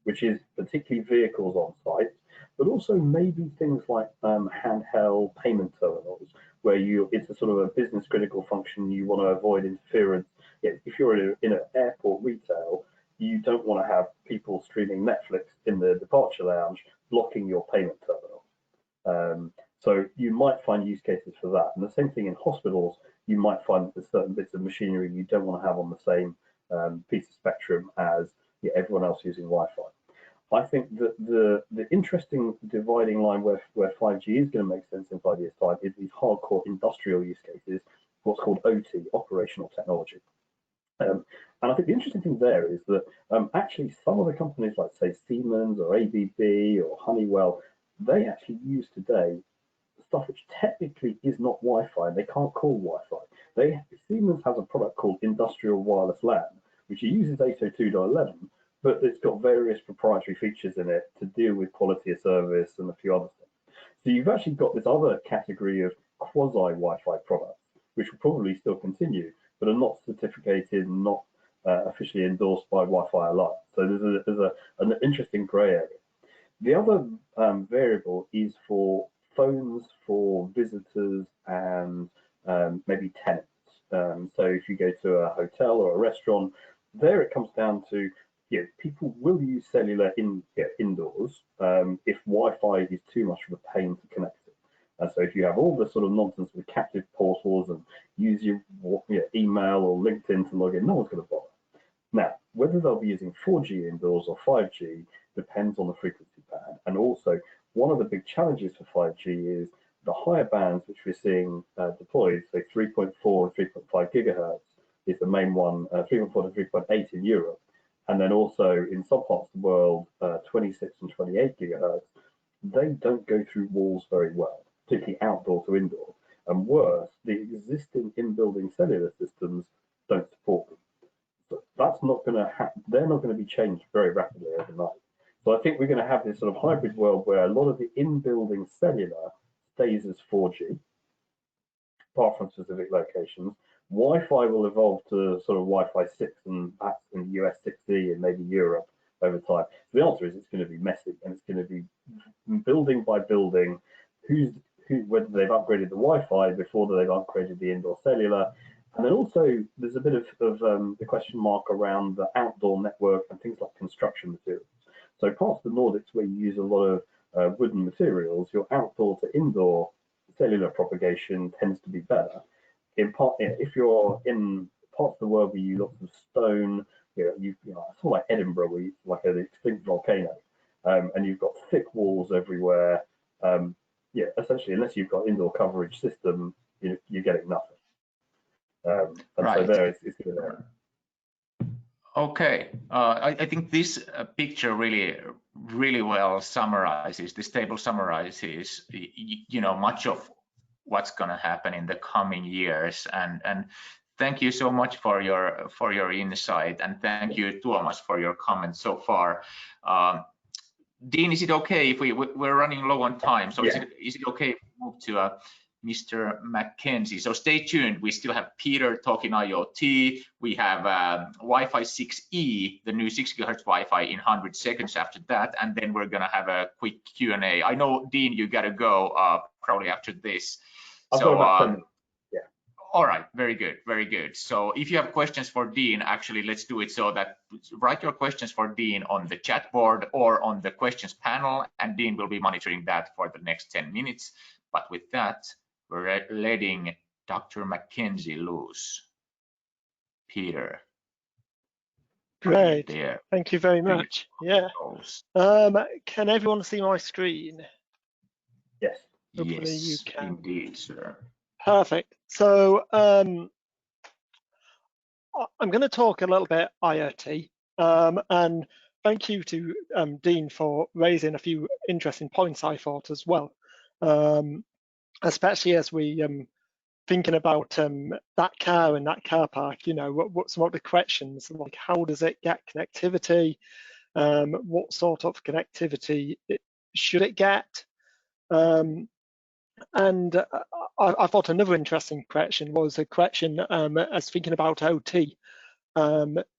which is particularly vehicles on site, but also maybe things like handheld payment terminals, where it's a sort of a business critical function, you want to avoid interference. If you're in an airport retail, you don't want to have people streaming Netflix in the departure lounge blocking your payment terminal. So you might find use cases for that. And the same thing in hospitals, you might find that there's certain bits of machinery you don't want to have on the same piece of spectrum as everyone else using Wi-Fi. I think that the interesting dividing line where 5G is going to make sense in 5 years' time is these hardcore industrial use cases, what's called OT, operational technology. And I think the interesting thing there is that actually some of the companies like, say, Siemens or ABB or Honeywell, they actually use today stuff which technically is not Wi-Fi. They can't call Wi-Fi. Siemens has a product called Industrial Wireless LAN, which uses 802.11, but it's got various proprietary features in it to deal with quality of service and a few other things. So you've actually got this other category of quasi-Wi-Fi products, which will probably still continue, but are not certificated and not officially endorsed by Wi-Fi Alliance. So there's an interesting grey area. The other variable is for phones for visitors and maybe tenants. So if you go to a hotel or a restaurant, there it comes down to, people will use cellular indoors if Wi-Fi is too much of a pain to connect to. And so if you have all the sort of nonsense with captive portals and use your email or LinkedIn to log in, no one's going to bother. Now, whether they'll be using 4G indoors or 5G depends on the frequency band. And also, one of the big challenges for 5G is the higher bands which we're seeing deployed, so 3.4 and 3.5 gigahertz is the main one, 3.4 to 3.8 in Europe. And then also in some parts of the world, 26 and 28 gigahertz, they don't go through walls very well, particularly outdoor to indoor. And worse, the existing in-building cellular systems don't support them. So that's not going to happen. They're not going to be changed very rapidly overnight. So I think we're going to have this sort of hybrid world where a lot of the in-building cellular stays as 4G, apart from specific locations. Wi-Fi will evolve to sort of Wi-Fi 6 and perhaps in the US 6E and maybe Europe over time. So the answer is it's going to be messy, and it's going to be building by building, whether they've upgraded the Wi-Fi before they've upgraded the indoor cellular. And then also there's a bit of the question mark around the outdoor network and things like construction materials. So parts of the Nordics where you use a lot of wooden materials, your outdoor to indoor cellular propagation tends to be better. In part, if you're in parts of the world where you use lots of stone, sort of like Edinburgh, where you, like an extinct volcano, and you've got thick walls everywhere. Essentially, unless you've got indoor coverage system, you're getting nothing. And right. So there it's good there. Okay, I think this picture really well summarizes, this table summarizes, much of what's going to happen in the coming years. And thank you so much for your insight, and thank you, Tuomas, for your comments so far. Dean, is it okay if we're running low on time? So yeah. Is it okay if we move to Mr. MacKenzie? So stay tuned. We still have Peter talking IoT. We have Wi-Fi 6E, the new 6 GHz Wi-Fi in 100 seconds after that, and then we're gonna have a quick Q&A. I know, Dean, you gotta go probably after this. Yeah. All right, very good, very good. So if you have questions for Dean, actually, let's do it so that write your questions for Dean on the chat board or on the questions panel, and Dean will be monitoring that for the next 10 minutes. But with that, we're letting Dr. MacKenzie loose. Peter. Great, thank you very much. Yeah. Can everyone see my screen? Yes. Hopefully yes, you can. Indeed, sir. Perfect. So I'm going to talk a little bit IoT, and thank you to Dean for raising a few interesting points I thought as well, especially as we thinking about that car and that car park. What some of the questions, like how does it get connectivity? What sort of connectivity should it get? And I thought another interesting question was a question as thinking about OT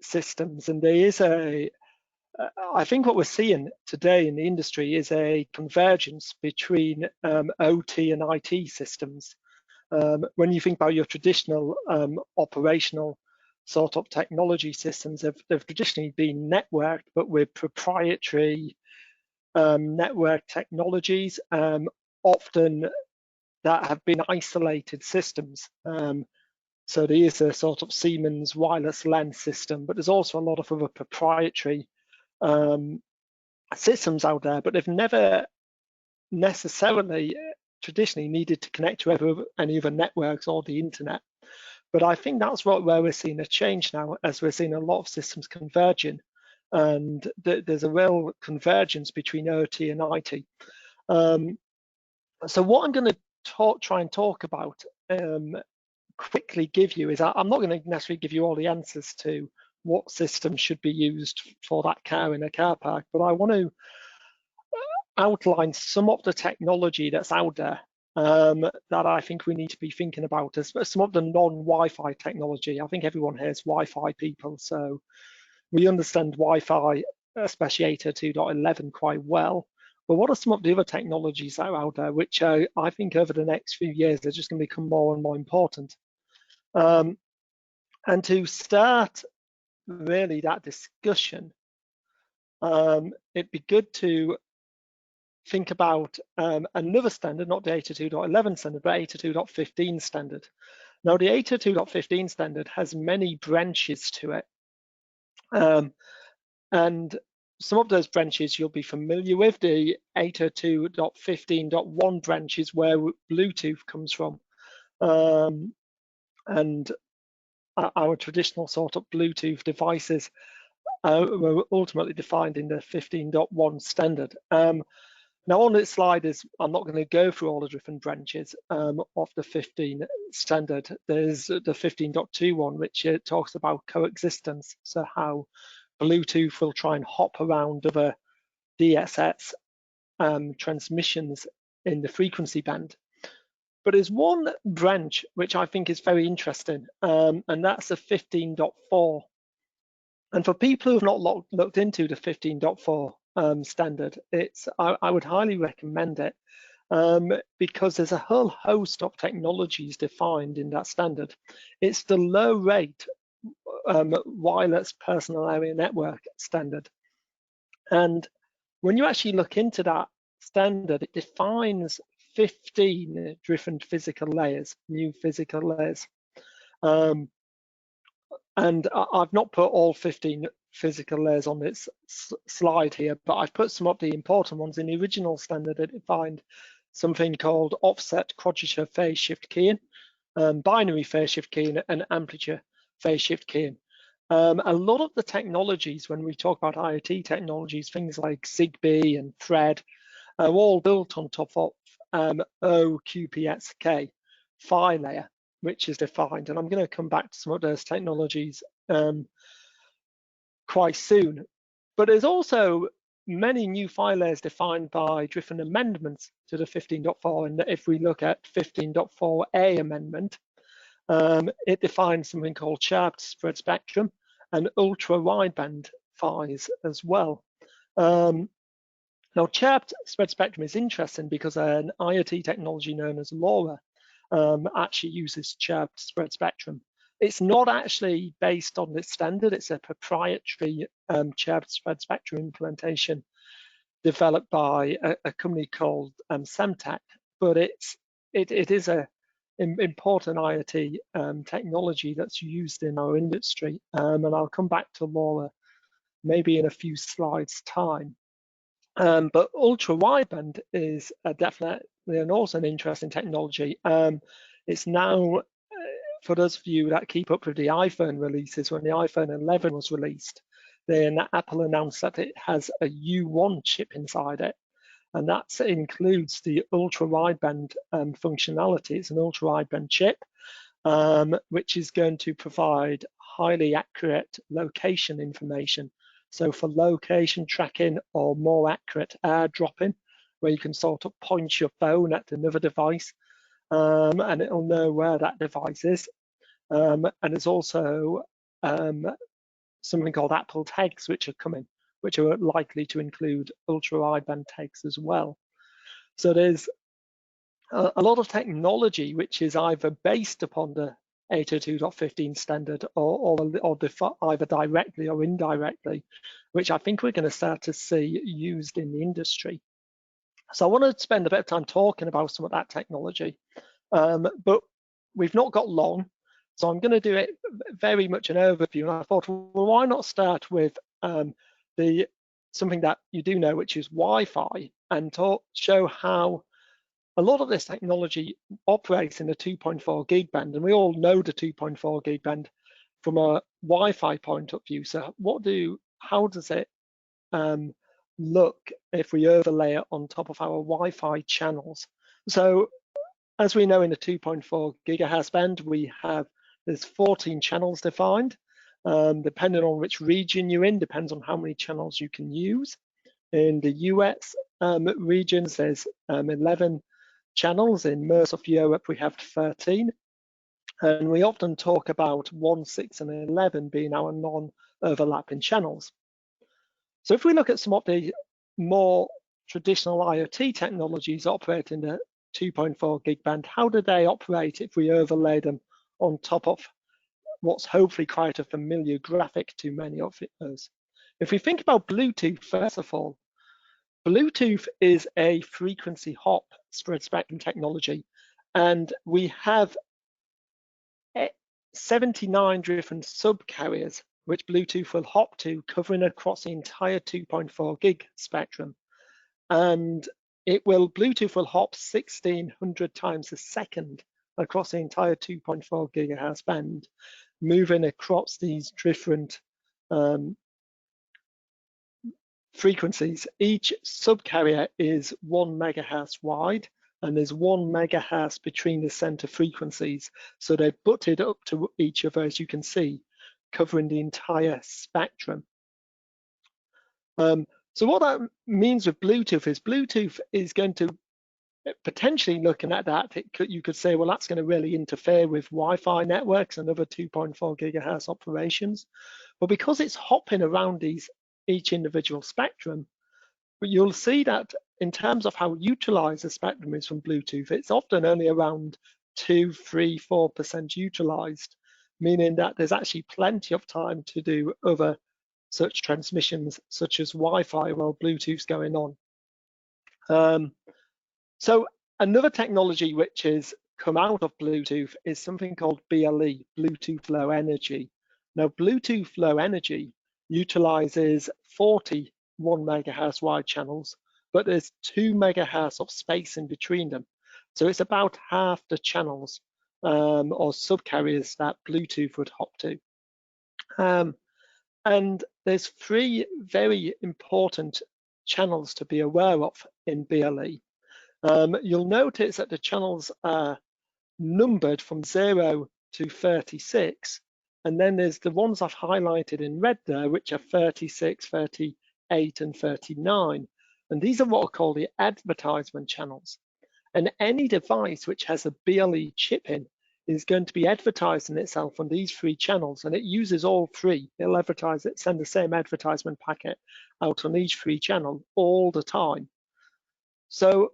systems. And there is I think what we're seeing today in the industry is a convergence between OT and IT systems. When you think about your traditional operational sort of technology systems, they've traditionally been networked, but with proprietary network technologies, often that have been isolated systems. So there is a sort of Siemens wireless LAN system, but there's also a lot of other proprietary systems out there, but they've never necessarily traditionally needed to connect to any other networks or the internet. But I think that's where we're seeing a change now, as we're seeing a lot of systems converging, and there's a real convergence between OT and IT. So what I'm going to try and talk about, quickly give you, is I'm not going to necessarily give you all the answers to what system should be used for that car in a car park, but I want to outline some of the technology that's out there that I think we need to be thinking about, as some of the non-Wi-Fi technology. I think everyone here is Wi-Fi people, so we understand Wi-Fi, especially 802.11 quite well. But what are some of the other technologies that are out there, which I think over the next few years are just going to become more and more important? And to start really that discussion, it'd be good to think about another standard, not the 802.11 standard, but 802.15 standard. Now, the 802.15 standard has many branches to it. And some of those branches you'll be familiar with. The 802.15.1 branch is where Bluetooth comes from. And our traditional sort of Bluetooth devices were ultimately defined in the 15.1 standard. Now on this slide I'm not going to go through all the different branches of the 15 standard. There's the 15.2 one, which talks about coexistence, so how Bluetooth will try and hop around other DSS transmissions in the frequency band. But there's one branch which I think is very interesting, and that's the 15.4. And for people who have not looked into the 15.4 standard, I would highly recommend it, because there's a whole host of technologies defined in that standard. It's the low rate wireless personal area network standard. And when you actually look into that standard, it defines 15 different physical layers, new physical layers. And I've not put all 15 physical layers on this slide here, but I've put some of the important ones. In the original standard, it defined something called offset quadrature phase shift keying, binary phase shift keying, and amplitude phase shift keying. A lot of the technologies, when we talk about IoT technologies, things like Zigbee and Thread, are all built on top of OQPSK PHY layer, which is defined. And I'm going to come back to some of those technologies quite soon. But there's also many new PHY layers defined by different amendments to the 15.4. And if we look at 15.4a amendment, it defines something called sharp spread spectrum and ultra wideband PHYs as well. Now, chirped spread spectrum is interesting because an IoT technology known as LoRa actually uses chirped spread spectrum. It's not actually based on this standard. It's a proprietary chirped spread spectrum implementation developed by a company called Semtech, but it is an important IoT technology that's used in our industry. And I'll come back to LoRa maybe in a few slides' time. But ultra wideband is definitely and also an interesting technology. It's now, for those of you that keep up with the iPhone releases, when the iPhone 11 was released, then Apple announced that it has a U1 chip inside it, and that includes the ultra wideband functionality. It's an ultra wideband chip, which is going to provide highly accurate location information. So for location tracking or more accurate airdropping, where you can sort of point your phone at another device and it'll know where that device is. And there's also something called Apple tags, which are coming, which are likely to include ultra wideband tags as well. So there's a lot of technology which is either based upon the 802.15 standard or either directly or indirectly, which I think we're going to start to see used in the industry. So I want to spend a bit of time talking about some of that technology, but we've not got long, so I'm going to do it very much an overview. And I thought, well, why not start with the something that you do know, which is Wi-Fi, and show how a lot of this technology operates in the 2.4 gig band, and we all know the 2.4 gig band from a Wi-Fi point of view. So how does it look if we overlay it on top of our Wi-Fi channels? So as we know, in the 2.4 gigahertz band, there's 14 channels defined. Depending on which region you're in, depends on how many channels you can use. In the US regions, there's 11 channels. In most of Europe, we have 13. And we often talk about 1, 6, and 11 being our non-overlapping channels. So if we look at some of the more traditional IoT technologies operate in the 2.4 gig band, how do they operate if we overlay them on top of what's hopefully quite a familiar graphic to many of us? If we think about Bluetooth, first of all, Bluetooth is a frequency hop spread spectrum technology, and we have 79 different subcarriers which Bluetooth will hop to, covering across the entire 2.4 gig spectrum. And Bluetooth will hop 1,600 times a second across the entire 2.4 gigahertz band, moving across these different frequencies. Each subcarrier is 1 megahertz wide, and there's 1 megahertz between the center frequencies. So they're butted up to each other, as you can see, covering the entire spectrum. So what that means with Bluetooth is going to potentially, looking at that, you could say, well, that's going to really interfere with Wi-Fi networks and other 2.4 gigahertz operations. But because it's hopping around each individual spectrum, you'll see that in terms of how utilized the spectrum is from Bluetooth, it's often only around 2, 3, 4% utilized, meaning that there's actually plenty of time to do other such transmissions, such as Wi-Fi, while Bluetooth's going on. So another technology which has come out of Bluetooth is something called BLE, Bluetooth Low Energy. Now, Bluetooth Low Energy utilizes 40 1 megahertz wide channels, but there's 2 megahertz of space in between them. So it's about half the channels or subcarriers that Bluetooth would hop to. And there's 3 very important channels to be aware of in BLE. You'll notice that the channels are numbered from 0 to 36, and then there's the ones I've highlighted in red there, which are 36, 38, and 39. And these are what are called the advertisement channels. And any device which has a BLE chip in is going to be advertising itself on these 3 channels, and it uses all 3. It'll advertise it, send the same advertisement packet out on each 3 channel all the time. So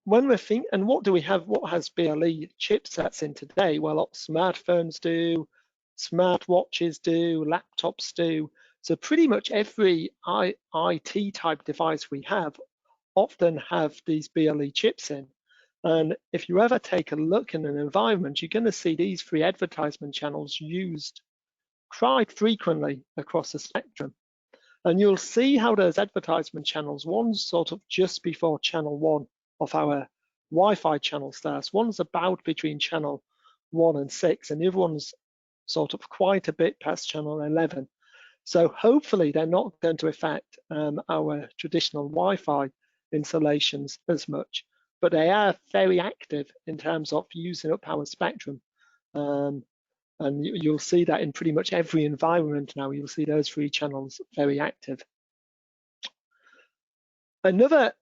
when we're thinking, and what do we have? What has BLE chipsets in today? Well, smartphones do, smartwatches do, laptops do. So pretty much every IT type device we have often have these BLE chips in. And if you ever take a look in an environment, you're going to see these 3 advertisement channels used quite frequently across the spectrum. And you'll see how those advertisement channels, one's sort of just before channel 1 of our Wi-Fi channel starts, one's about between channel 1 and 6, and the other one's sort of quite a bit past channel 11. So hopefully they're not going to affect our traditional Wi-Fi installations as much, but they are very active in terms of using up our spectrum. And you'll see that in pretty much every environment now. You'll see those 3 channels very active. Another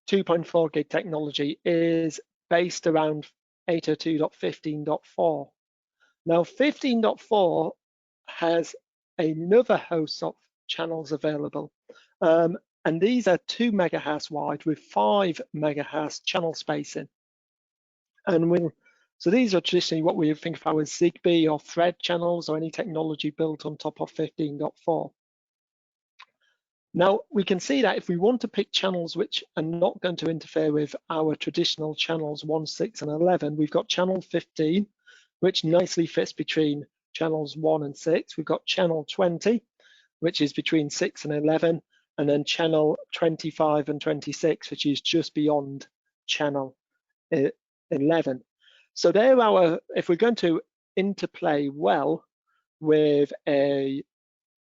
2.4 gig technology is based around 802.15.4. Now, 15.4 has another host of channels available, and these are 2 megahertz wide with 5 megahertz channel spacing. And so these are traditionally what we would think of as Zigbee or Thread channels, or any technology built on top of 15.4. Now, we can see that if we want to pick channels which are not going to interfere with our traditional channels 1, 6, and 11, we've got channel 15, which nicely fits between channels 1 and 6. We've got channel 20, which is between 6 and 11, and then channel 25 and 26, which is just beyond channel 11. So they're our, if we're going to interplay well with a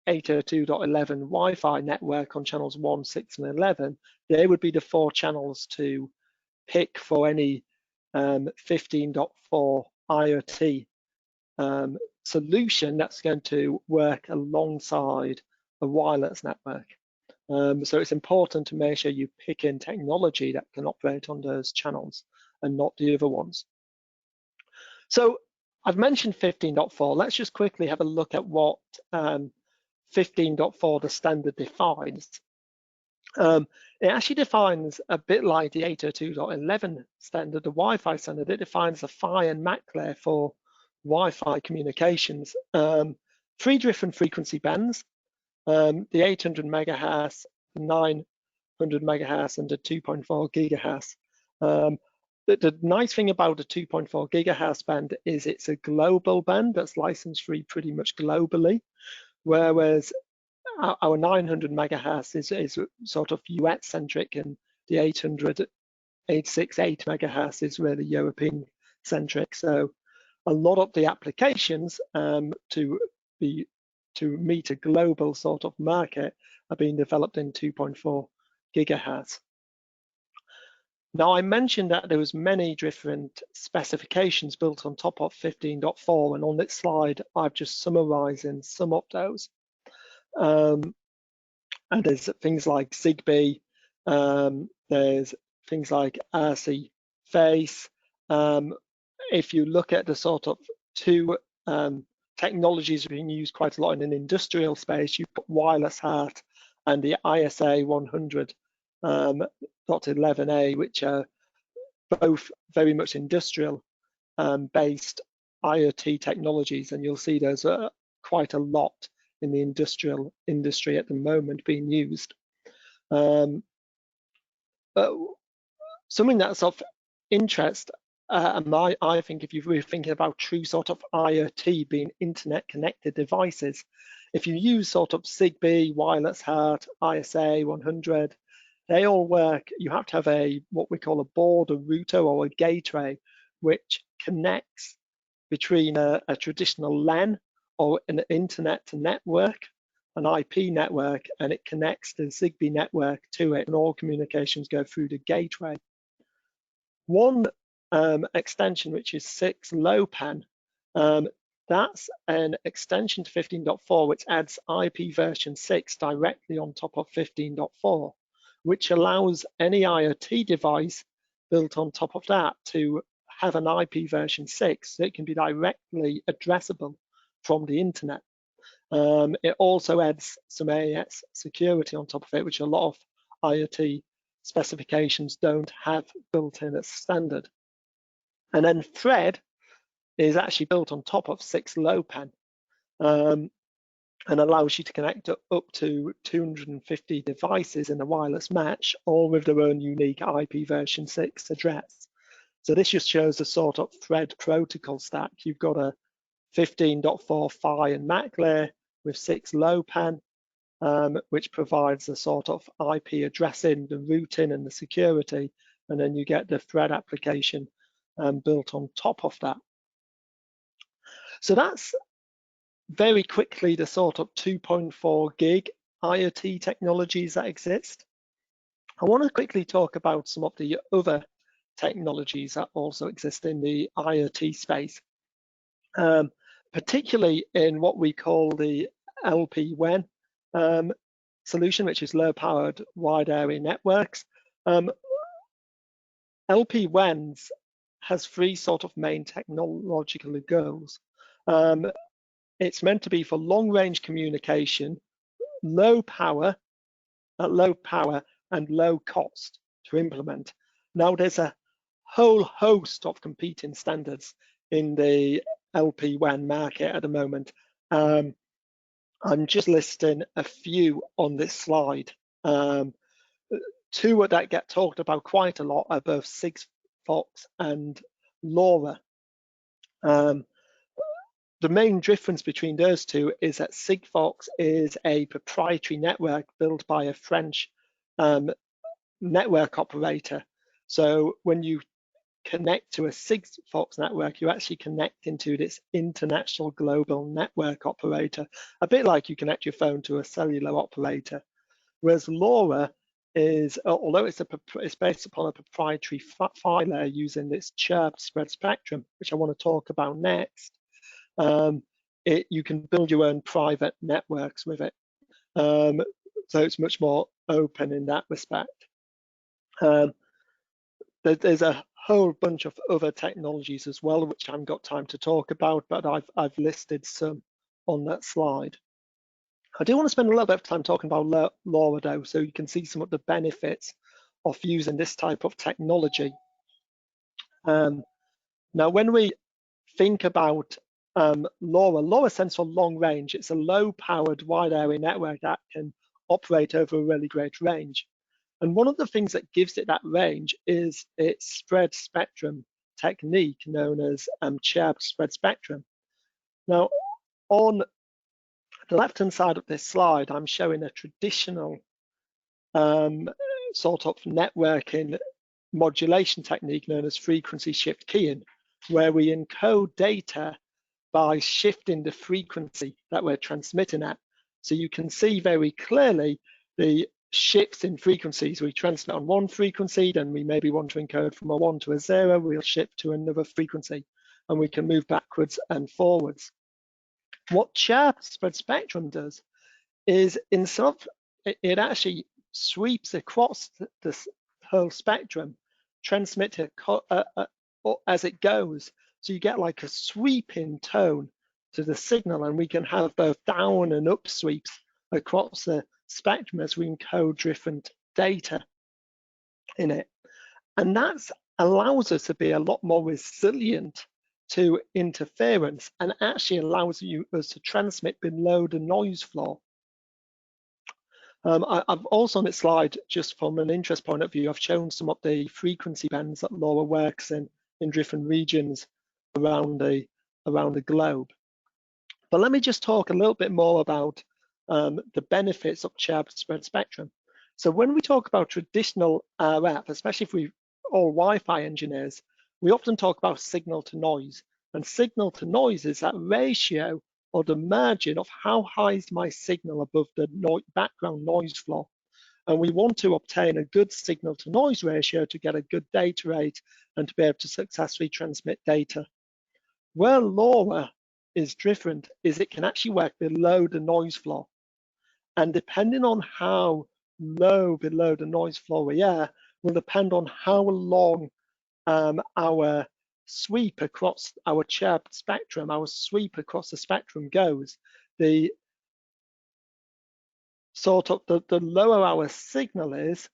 802.11 Wi-Fi network on channels 1, 6, and 11, they would be the 4 channels to pick for any 15.4 IoT solution that's going to work alongside a wireless network. So it's important to make sure you pick in technology that can operate on those channels and not the other ones. So I've mentioned 15.4. Let's just quickly have a look at what 15.4, the standard, defines. It actually defines a bit like the 802.11 standard, the Wi-Fi standard. It defines the PHY and MAC layer for Wi-Fi communications. 3 different frequency bands, the 800 megahertz, the 900 megahertz, and the 2.4 gigahertz. The nice thing about the 2.4 gigahertz band is it's a global band that's license free pretty much globally, whereas our 900 megahertz is sort of US centric, and the 868 megahertz is really European centric. So a lot of the applications to meet a global sort of market are being developed in 2.4 gigahertz. Now, I mentioned that there was many different specifications built on top of 15.4, and on this slide, I've just summarized in some of those. And there's things like Zigbee, there's things like RC Face. If you look at the sort of 2 technologies being used quite a lot in an industrial space, you've got wireless HART and the ISA 100.11a, which are both very much industrial based IoT technologies, and you'll see those are quite a lot in the industrial industry at the moment being used. But something that's of interest, I think, if you're thinking about true sort of IoT being internet connected devices, if you use sort of Zigbee, wireless HART, ISA 100, they all work. You have to have what we call a board, a router, or a gateway, which connects between a traditional LAN or an internet to network, an IP network, and it connects the Zigbee network to it, and all communications go through the gateway. One extension, which is 6LoWPAN, that's an extension to 15.4, which adds IP version 6 directly on top of 15.4, which allows any IoT device built on top of that to have an IP version 6, so it can be directly addressable from the internet. It also adds some AES security on top of it, which a lot of IoT specifications don't have built in as standard. And then Thread is actually built on top of 6LoWPAN and allows you to connect up to 250 devices in a wireless match, all with their own unique IP version 6 address. So this just shows the sort of Thread protocol stack. You've got a 15.4 PHY and MAC layer with 6LoWPAN, which provides the sort of IP addressing, the routing, and the security, and then you get the Thread application built on top of that. So that's very quickly the sort of 2.4 gig IoT technologies that exist. I want to quickly talk about some of the other technologies that also exist in the IoT space, particularly in what we call the LPWAN solution, which is low-powered wide area networks. LPWANs has 3 sort of main technological goals. It's meant to be for long-range communication, low power and low cost to implement. Now, there's a whole host of competing standards in the LPWAN market at the moment. I'm just listing a few on this slide. 2 that get talked about quite a lot are both Sigfox and LoRa. the main difference between those two is that Sigfox is a proprietary network built by a French network operator. So when you connect to a Sigfox network, you actually connect into this international global network operator, a bit like you connect your phone to a cellular operator. Whereas LoRa is, although it's based upon a proprietary filer using this chirp spread spectrum, which I want to talk about next, you can build your own private networks with it. So it's much more open in that respect. There's a whole bunch of other technologies as well, which I haven't got time to talk about, but I've listed some on that slide. I do want to spend a little bit of time talking about LoRa though, so you can see some of the benefits of using this type of technology. Now, when we think about LoRa stands for long range. It's a low-powered wide area network that can operate over a really great range. And one of the things that gives it that range is its spread spectrum technique known as chirp spread spectrum. Now, on the left-hand side of this slide, I'm showing a traditional sort of networking modulation technique known as frequency shift keying, where we encode data by shifting the frequency that we're transmitting at. So you can see very clearly the shifts in frequencies. We transmit on one frequency, then we maybe want to encode from a 1 to a 0, we'll shift to another frequency, and we can move backwards and forwards. What chirp spread spectrum does is it actually sweeps across the whole spectrum, transmits it as it goes. So you get like a sweeping tone to the signal, and we can have both down and up sweeps across the spectrum as we encode different data in it. And that allows us to be a lot more resilient to interference and actually allows us to transmit below the noise floor. I've also on this slide, just from an interest point of view, I've shown some of the frequency bands that LoRa works in different regions around the globe. But let me just talk a little bit more about the benefits of chirp spread spectrum. So when we talk about traditional RF, especially if we're all Wi-Fi engineers, we often talk about signal to noise. And signal to noise is that ratio or the margin of how high is my signal above the background noise floor. And we want to obtain a good signal to noise ratio to get a good data rate and to be able to successfully transmit data. Where LoRa is different is it can actually work below the noise floor. And depending on how low below the noise floor we are, will depend on how long our sweep across our chirp spectrum, our sweep across the spectrum goes. The sort of the lower our signal is,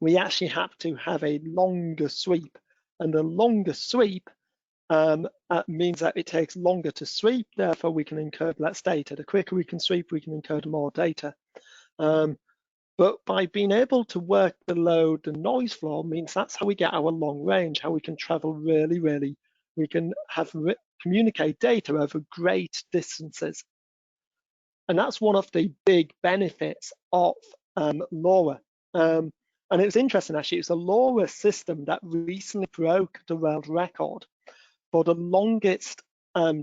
we actually have to have a longer sweep, and the longer sweep means that it takes longer to sweep, therefore we can encode less data. The quicker we can sweep, we can encode more data. But by being able to work below the noise floor means that's how we get our long range, how we can travel really, we can communicate data over great distances. And that's one of the big benefits of LoRa. And it was interesting, actually, it's a LoRa system that recently broke the world record for the longest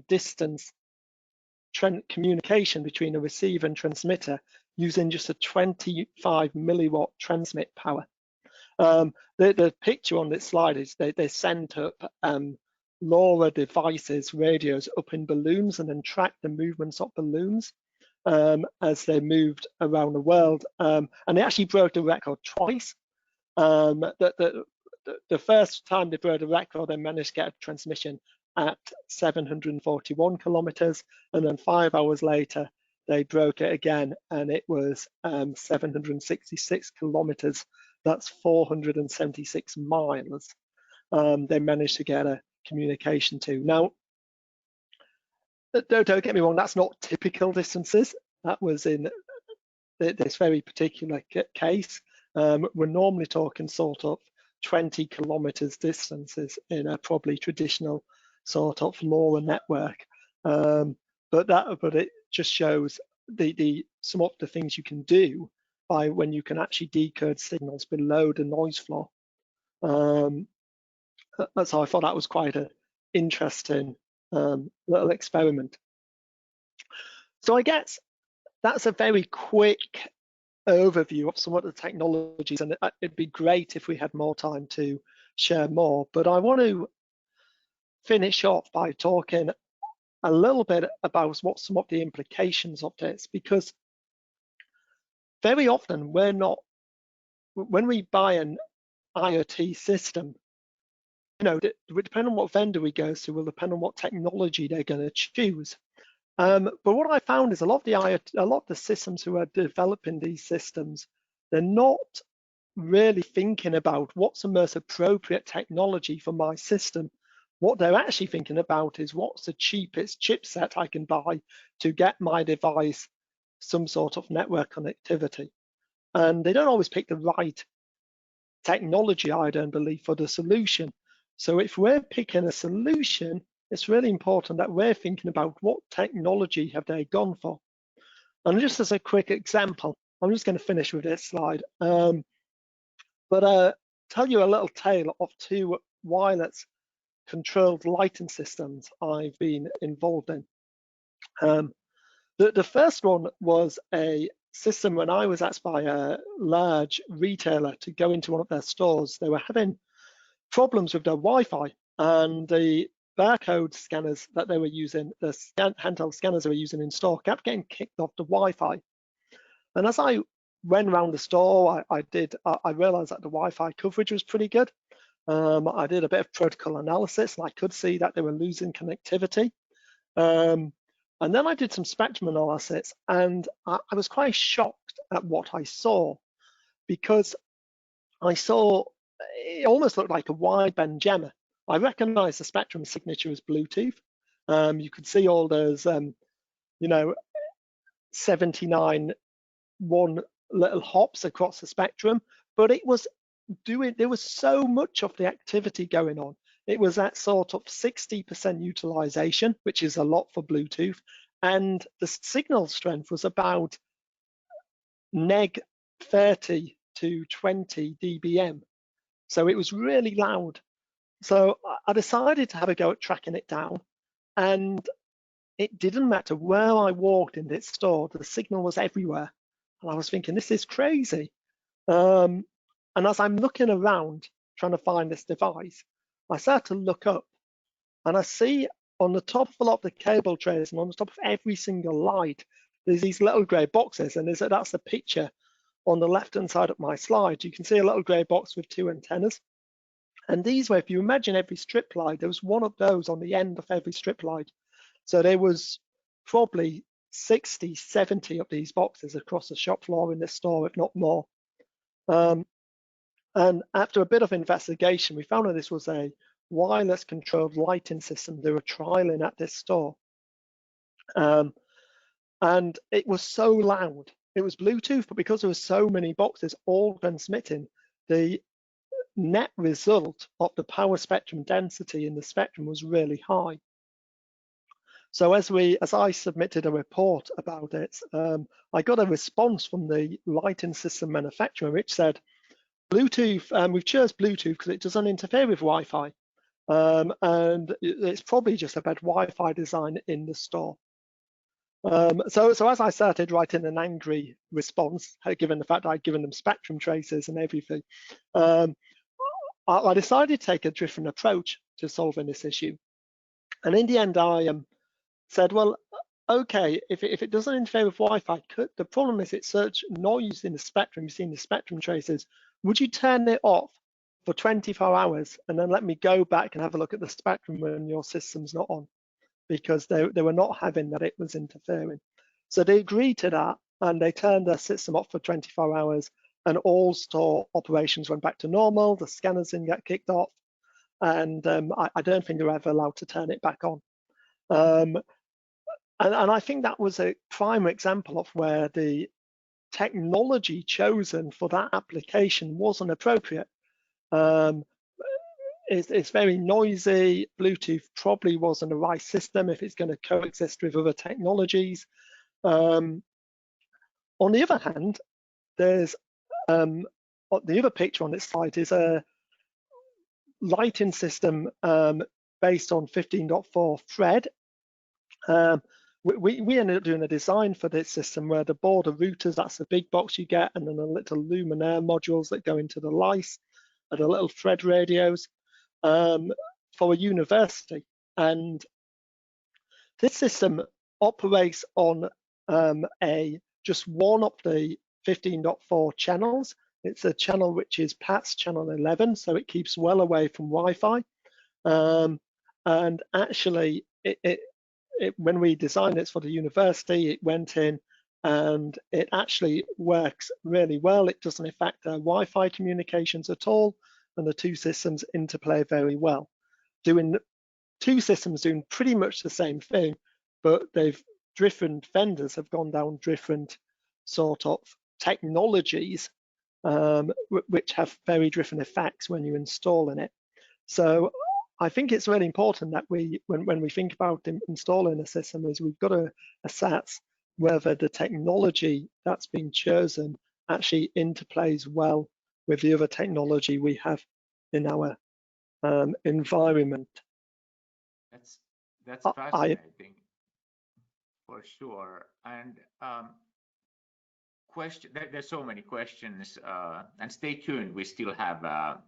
distance communication between a receiver and transmitter using just a 25 milliwatt transmit power. The picture on this slide is they sent up LoRa devices, radios, up in balloons and then tracked the movements of balloons as they moved around the world. And they actually broke the record twice. The first time they broke the record, they managed to get a transmission at 741 kilometers, and then 5 hours later they broke it again, and it was 766 kilometers. That's 476 miles. They managed to get a communication to. Now, don't get me wrong, that's not typical distances. That was in this very particular case. We're normally talking sort of 20 kilometers distances in a probably traditional sort of LoRa network. But it just shows some of the things you can do by when you can actually decode signals below the noise floor. So I thought that was quite an interesting little experiment. So I guess that's a very quick overview of some of the technologies, and it'd be great if we had more time to share more. But I want to finish off by talking a little bit about what some of the implications of this, because very often when we buy an IoT system, depending on what vendor we go to will depend on what technology they're going to choose. But what I found is a lot of the systems who are developing these systems, they're not really thinking about what's the most appropriate technology for my system. What they're actually thinking about is what's the cheapest chipset I can buy to get my device some sort of network connectivity. And they don't always pick the right technology, I don't believe, for the solution. So if we're picking a solution, it's really important that we're thinking about what technology have they gone for. And just as a quick example, I'm just going to finish with this slide, but tell you a little tale of two wireless controlled lighting systems I've been involved in. The first one was a system when I was asked by a large retailer to go into one of their stores. They were having problems with their Wi-Fi, and the barcode scanners that they were using, the handheld scanners they were using in store, kept getting kicked off the Wi-Fi. And as I went around the store, I realized that the Wi-Fi coverage was pretty good. I did a bit of protocol analysis, and I could see that they were losing connectivity. And then I did some spectrum analysis, and I was quite shocked at what I saw, because I saw it almost looked like a wideband jammer. I recognized the spectrum signature as Bluetooth. You could see all those, 79 one little hops across the spectrum, but there was so much of the activity going on. It was that sort of 60% utilization, which is a lot for Bluetooth, and the signal strength was about neg 30 to 20 dBm. So it was really loud. So I decided to have a go at tracking it down, and it didn't matter where I walked in this store, the signal was everywhere. And I was thinking, this is crazy. And as I'm looking around trying to find this device, I start to look up, and I see on the top of a lot of the cable trays and on the top of every single light, there's these little grey boxes, and that's the picture on the left-hand side of my slide. You can see a little grey box with two antennas. And these were, if you imagine every strip light, there was one of those on the end of every strip light. So there was probably 60, 70 of these boxes across the shop floor in this store, if not more. And after a bit of investigation, we found that this was a wireless controlled lighting system they were trialing at this store. And it was so loud. It was Bluetooth, but because there were so many boxes all transmitting, the net result of the power spectrum density in the spectrum was really high. So as I submitted a report about it, I got a response from the lighting system manufacturer, which said, Bluetooth, we've chosen Bluetooth because it doesn't interfere with Wi-Fi. And it's probably just a bad Wi-Fi design in the store. So as I started writing an angry response, given the fact I'd given them spectrum traces and everything, I decided to take a different approach to solving this issue. And in the end, I said, well, okay, if it doesn't interfere with Wi-Fi, the problem is it's such noise in the spectrum, you've seen the spectrum traces, would you turn it off for 24 hours and then let me go back and have a look at the spectrum when your system's not on? Because they were not having that it was interfering. So they agreed to that, and they turned their system off for 24 hours, and all store operations went back to normal. The scanners didn't get kicked off, and I don't think they were ever allowed to turn it back on. And I think that was a prime example of where the technology chosen for that application wasn't appropriate. it's very noisy. Bluetooth probably wasn't the right system if it's going to coexist with other technologies. On the other hand, there's the other picture on this slide is a lighting system based on 15.4 thread. We ended up doing a design for this system where the border routers, that's the big box you get, and then the little luminaire modules that go into the lice, and the little thread radios for a university. And this system operates on just one of the 15.4 channels. It's a channel which is PATS channel 11, so it keeps well away from Wi-Fi. And actually, when we designed it for the university, it went in and it actually works really well. It doesn't affect their Wi-Fi communications at all, and the two systems interplay very well. Two systems doing pretty much the same thing, but different vendors have gone down different sort of technologies, which have very different effects when you're installing it. So I think it's really important that when we think about installing a system, is we've got to assess whether the technology that's been chosen actually interplays well with the other technology we have in our environment. That's fascinating, for sure. And there's so many questions, and stay tuned. We still have a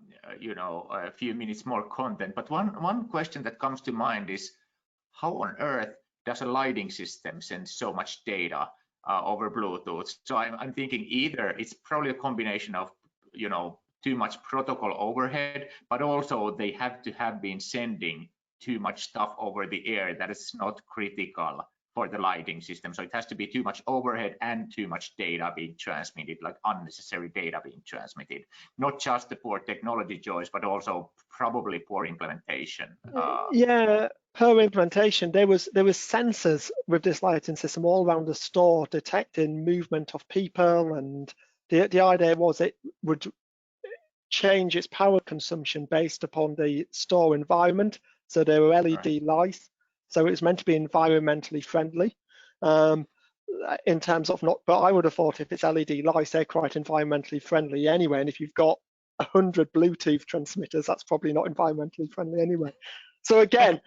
few minutes more content. But one question that comes to mind is, how on earth does a lighting system send so much data over Bluetooth? So I'm thinking either it's probably a combination of too much protocol overhead, but also they have to have been sending too much stuff over the air that is not critical for the lighting system. So it has to be too much overhead and too much data being transmitted, like unnecessary data being transmitted. Not just the poor technology choice, but also probably poor implementation. Yeah, per implementation, there was sensors with this lighting system all around the store detecting movement of people, and the idea was it would change its power consumption based upon the store environment. So there were LED lights. So it was meant to be environmentally friendly in terms of not, but I would have thought if it's LED lights, they're quite environmentally friendly anyway. And if you've got 100 Bluetooth transmitters, that's probably not environmentally friendly anyway. So again,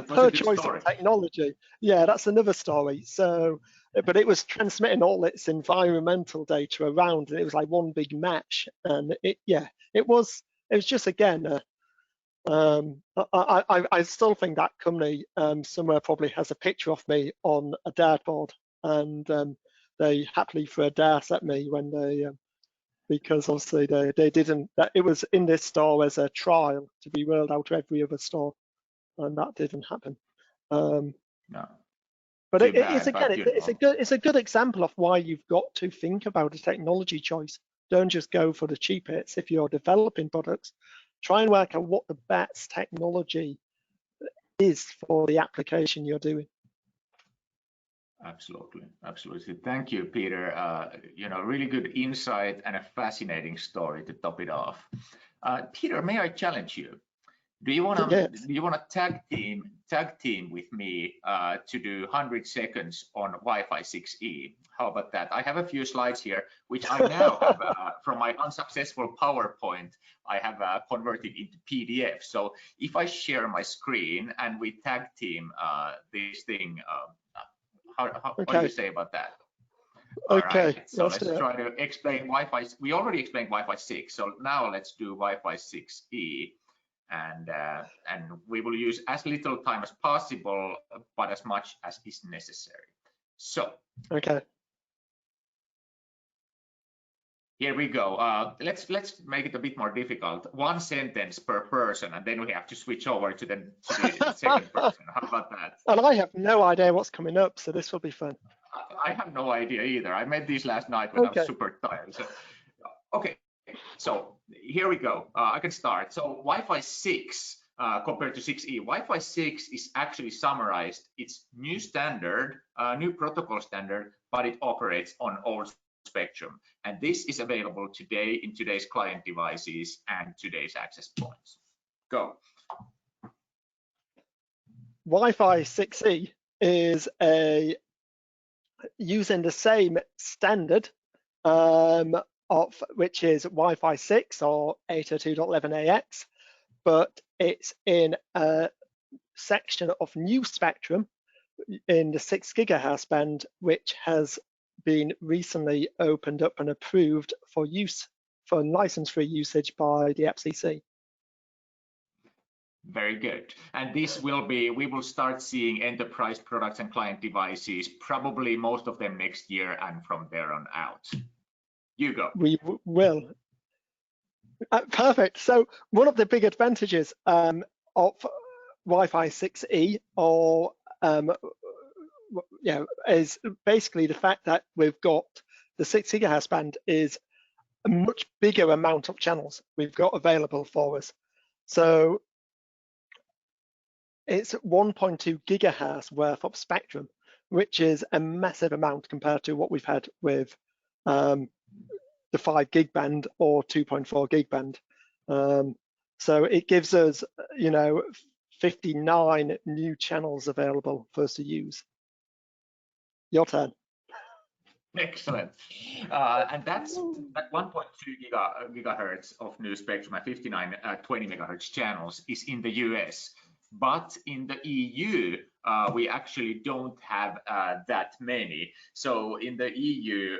per choice of technology. Yeah, that's another story. So, but it was transmitting all its environmental data around, and it was like one big match. And it was just, again, I still think that company somewhere probably has a picture of me on a dartboard, and they happily threw a dart at me when they, because obviously they didn't. It was in this store as a trial to be rolled out to every other store, and that didn't happen. No. But it's a good example of why you've got to think about a technology choice. Don't just go for the cheap hits. If you're developing products, try and work out what the best technology is for the application you're doing. Absolutely. Thank you, Peter. Really good insight and a fascinating story to top it off. Peter, may I challenge you? Do you want to tag team with me to do 100 seconds on Wi-Fi 6E? How about that? I have a few slides here, which I now have from my unsuccessful PowerPoint. I have converted into PDF. So if I share my screen and we tag team this thing, what do you say about that? Okay. Right. So let's try to explain Wi-Fi. We already explained Wi-Fi 6. So now let's do Wi-Fi 6E. And we will use as little time as possible, but as much as is necessary. So okay, here we go. Let's make it a bit more difficult. One sentence per person, and then we have to switch over to the second person. How about that? And I have no idea what's coming up, so this will be fun. I have no idea either. I made these last night when I was super tired. So, okay. So here we go. I can start. So Wi-Fi 6 compared to 6E. Wi-Fi 6 is actually summarized. It's new standard, new protocol standard, but it operates on old spectrum. And this is available today in today's client devices and today's access points. Go. Wi-Fi 6E is using the same standard of which is Wi-Fi 6 or 802.11ax, but it's in a section of new spectrum in the 6 GHz band, which has been recently opened up and approved for use for license-free usage by the FCC. Very good. And this will be, we will start seeing enterprise products and client devices, probably most of them next year and from there on out. You go. We will. Perfect. So one of the big advantages of Wi-Fi 6E or is basically the fact that we've got the 6 GHz band is a much bigger amount of channels we've got available for us. So it's 1.2 gigahertz worth of spectrum, which is a massive amount compared to what we've had with the 5 gig band or 2.4 gig band. So it gives us, 59 new channels available for us to use. Your turn. Excellent. And that's that 1.2 gigahertz of new spectrum and 59 20 megahertz channels is in the US. But in the EU, we actually don't have that many. So in the EU,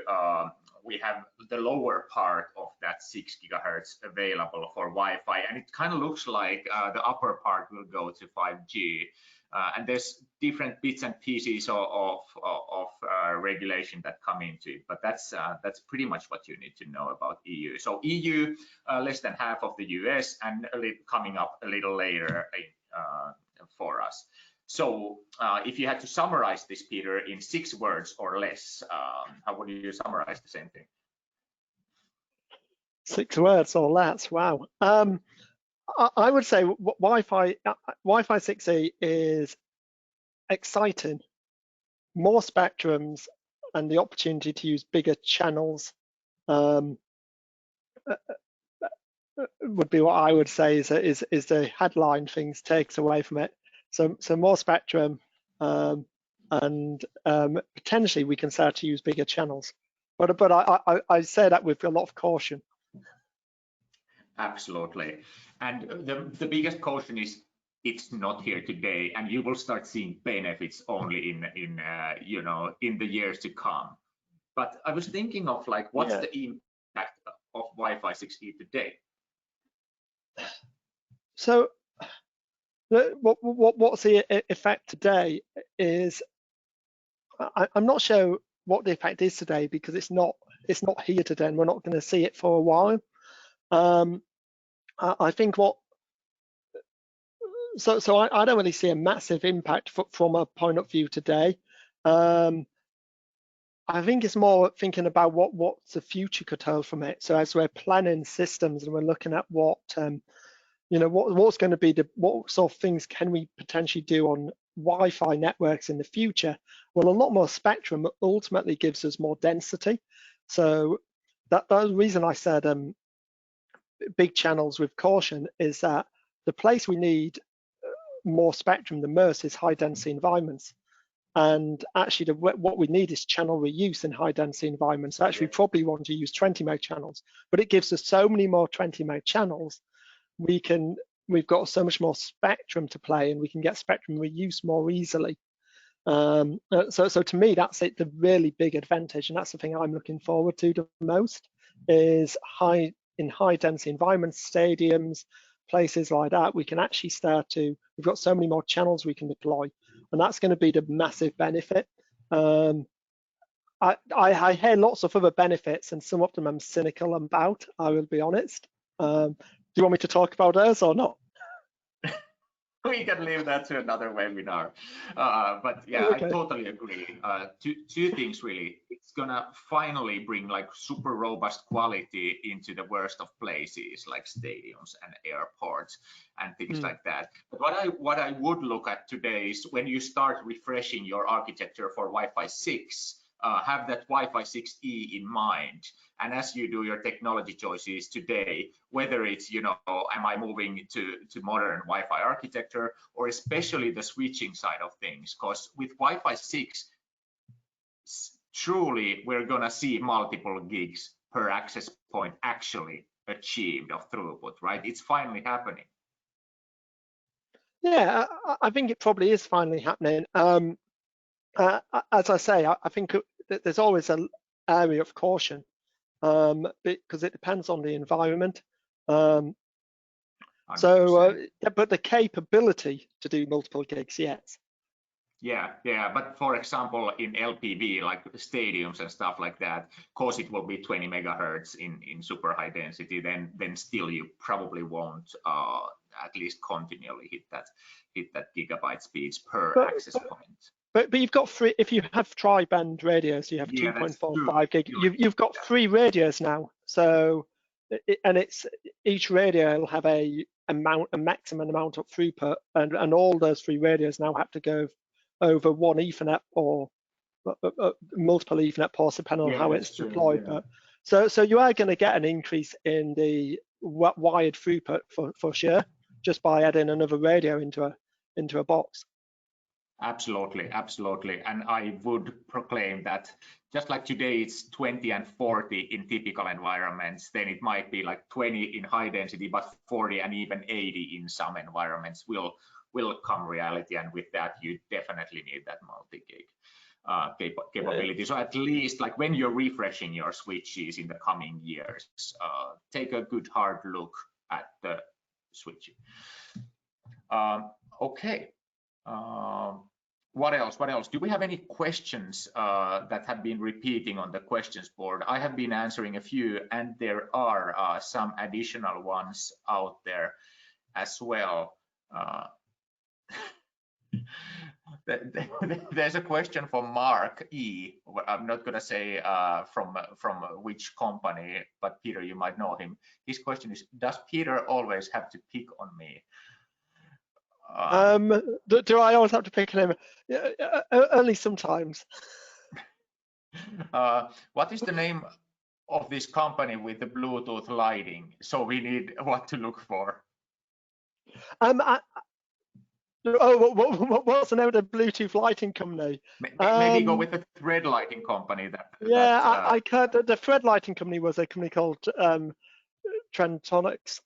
we have the lower part of that 6 gigahertz available for Wi-Fi, and it kind of looks like the upper part will go to 5G. And there's different bits and pieces of regulation that come into it, but that's pretty much what you need to know about EU. So EU, less than half of the US, and coming up a little later for us. So if you had to summarize this, Peter, in 6 words or less, how would you summarize the same thing? 6 words or less, wow. I would say Wi-Fi 6E is exciting, more spectrums, and the opportunity to use bigger channels would be what I would say is the headline things takes away from it. So more spectrum, and potentially we can start to use bigger channels. But I say that with a lot of caution. Absolutely. And the biggest caution is it's not here today, and you will start seeing benefits only in the years to come. But I was thinking of like, what's the impact of Wi-Fi 6E today? So what's the effect today is, I'm not sure what the effect is today because it's not here today, and we're not going to see it for a while. I think I don't really see a massive impact from a point of view today. I think it's more thinking about what the future could hold from it. So as we're planning systems and we're looking at what's going to be what sort of things can we potentially do on Wi-Fi networks in the future? Well, a lot more spectrum ultimately gives us more density. So that's the reason I said big channels with caution is that the place we need more spectrum than most is high density environments. And actually what we need is channel reuse in high density environments. So actually we probably want to use 20 meg channels, but it gives us so many more 20 meg channels. We've got so much more spectrum to play, and we can get spectrum reuse more easily. So to me, that's the really big advantage, and that's the thing I'm looking forward to the most is in high density environments, stadiums, places like that. We can actually we've got so many more channels we can deploy, and that's going to be the massive benefit. I hear lots of other benefits, and some of them I'm cynical about, I will be honest. Do you want me to talk about those or not? We can leave that to another webinar. But yeah, okay. I totally agree. Two things really. It's gonna finally bring like super robust quality into the worst of places like stadiums and airports and things like that. But what I would look at today is when you start refreshing your architecture for Wi-Fi 6, have that Wi-Fi 6E in mind. And as you do your technology choices today, whether it's, you know, am I moving to modern Wi-Fi architecture, or especially the switching side of things, because with Wi-Fi 6, truly we're gonna see multiple gigs per access point actually achieved of throughput, right? It's finally happening. Yeah, I think it probably is finally happening. As I say, I think that there's always an area of caution because it depends on the environment. But the capability to do multiple gigs, yes. Yeah, but for example, in LPV, like stadiums and stuff like that, cause it will be 20 megahertz in super high density, then still you probably won't at least continually hit that gigabyte speeds per access point. But you've got three. If you have tri-band radios, you have 2.45 gig. You've got 3 radios now. So, and it's each radio will have a maximum amount of throughput, and all those 3 radios now have to go over one Ethernet or multiple Ethernet ports, depending on how it's deployed. Yeah. But so you are going to get an increase in the wired throughput for sure, just by adding another radio into a box. Absolutely, and I would proclaim that just like today it's 20 and 40 in typical environments, then it might be like 20 in high density, but 40 and even 80 in some environments will come reality, and with that you definitely need that multi-gig capability. So at least like when you're refreshing your switches in the coming years, take a good hard look at the switching. Okay. What else? Do we have any questions that have been repeating on the questions board? I have been answering a few, and there are some additional ones out there as well. There's a question from Mark E. I'm not going to say from which company, but Peter, you might know him. His question is, does Peter always have to pick on me? Do I always have to pick on him? Only sometimes. What is the name of this company with the Bluetooth lighting? So we need what to look for. What's the name of the Bluetooth lighting company? Maybe go with the thread lighting company. I heard that the thread lighting company was a company called Trentonics.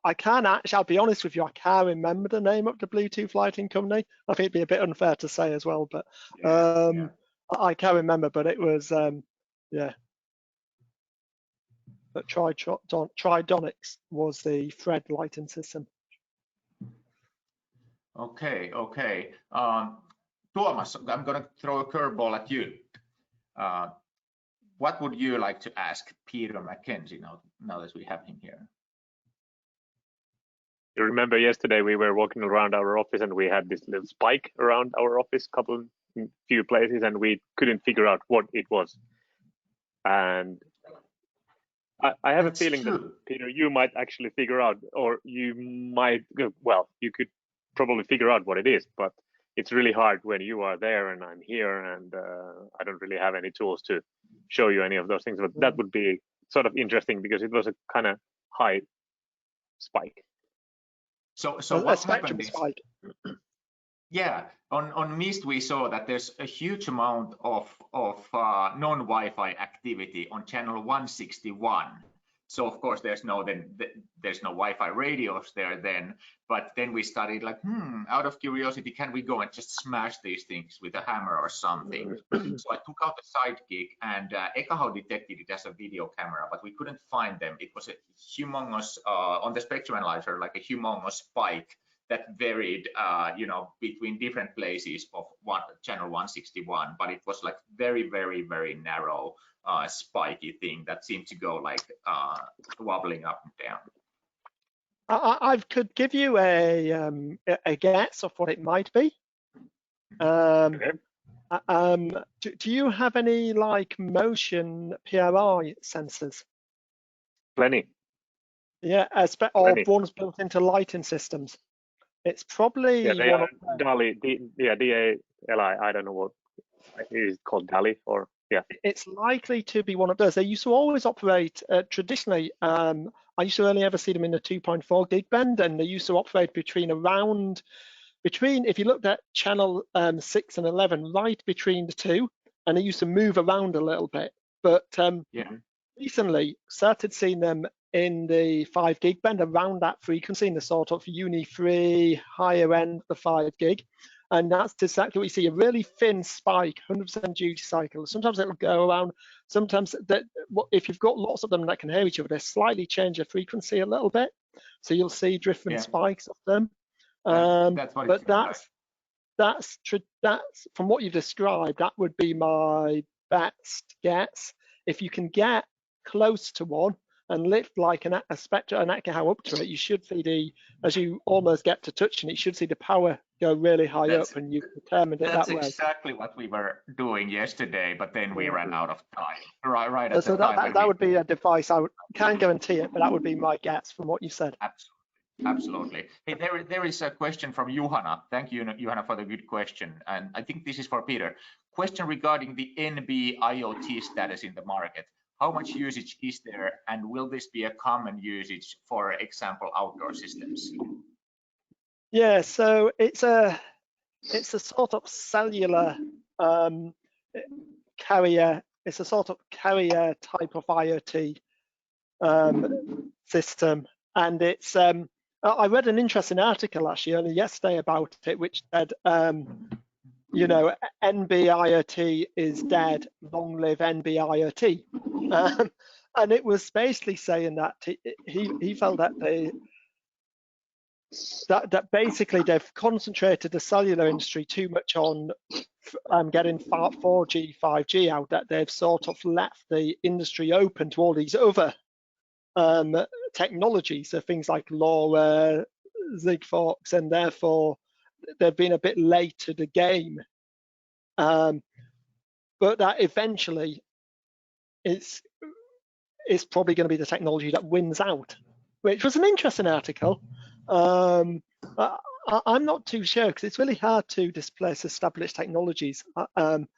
I can actually, I'll be honest with you, I can't remember the name of the Bluetooth lighting company. I think it'd be a bit unfair to say as well, but I can't remember, but it was, yeah. But Tridonics was the thread lighting system. Okay. Tuomas, I'm going to throw a curveball at you. What would you like to ask Peter MacKenzie now that we have him here? You remember yesterday we were walking around our office and we had this little spike around our office, few places, and we couldn't figure out what it was. And I have a feeling that, Peter, you might actually figure out, or you might, well, you could probably figure out what it is, but it's really hard when you are there and I'm here, and I don't really have any tools to show you any of those things. But that would be sort of interesting because it was a kind of high spike. So what happened is, yeah, on MIST we saw that there's a huge amount of non-Wi-Fi activity on channel 161. So of course there's no Wi-Fi radios there then, but then we studied like, out of curiosity, can we go and just smash these things with a hammer or something? So I took out the Sidekick, and Ekahau detected it as a video camera, but we couldn't find them. It was a humongous, on the spectrum analyzer, like a humongous spike that varied, between different places of channel 161, but it was like very, very, very narrow spiky thing that seemed to go like wobbling up and down. I could give you a guess of what it might be. Okay. Do you have any like motion PRI sensors? Plenty. Yeah, or ones built into lighting systems. It's probably they are DALI, DALI. I don't know what Is it called DALI or yeah? It's likely to be one of those. They used to always operate traditionally. I used to only ever see them in the 2.4 gig band, and they used to operate between, if you looked at channel 6 and 11, right between the two, and they used to move around a little bit. But recently started seeing them in the 5 gig band around that frequency, in the sort of Uni 3 higher end of the 5 gig. And that's exactly what you see, a really thin spike, 100% duty cycle. Sometimes it'll go around, sometimes if you've got lots of them that can hear each other, they slightly change the frequency a little bit. So you'll see different spikes of them. That's what but that's from what you described, that would be my best guess. If you can get close to one and lift like an echo up to it, you should see as you almost get to touching it, you should see the power go really high up, and you've determined it that way. That's exactly what we were doing yesterday, but then we ran out of time. Right at so the time. That would be a device. Can't guarantee it, but that would be my guess from what you said. Absolutely. Hey, there is a question from Juhana. Thank you, Juhana, for the good question. And I think this is for Peter. Question regarding the NB IoT status in the market. How much usage is there, and will this be a common usage, for example, outdoor systems? Yeah, so it's a sort of cellular carrier. It's a sort of carrier type of IoT system, and it's. I read an interesting article actually only yesterday about it, which said, you know, NB IoT is dead, long live NB IoT. And it was basically saying that he felt that that basically they've concentrated the cellular industry too much on getting 4G, 5G out, that they've sort of left the industry open to all these other technologies, so things like LoRa, Sigfox, and therefore they've been a bit late to the game. But that eventually it's probably going to be the technology that wins out, which was an interesting article. I'm not too sure, because it's really hard to displace established technologies. But I'm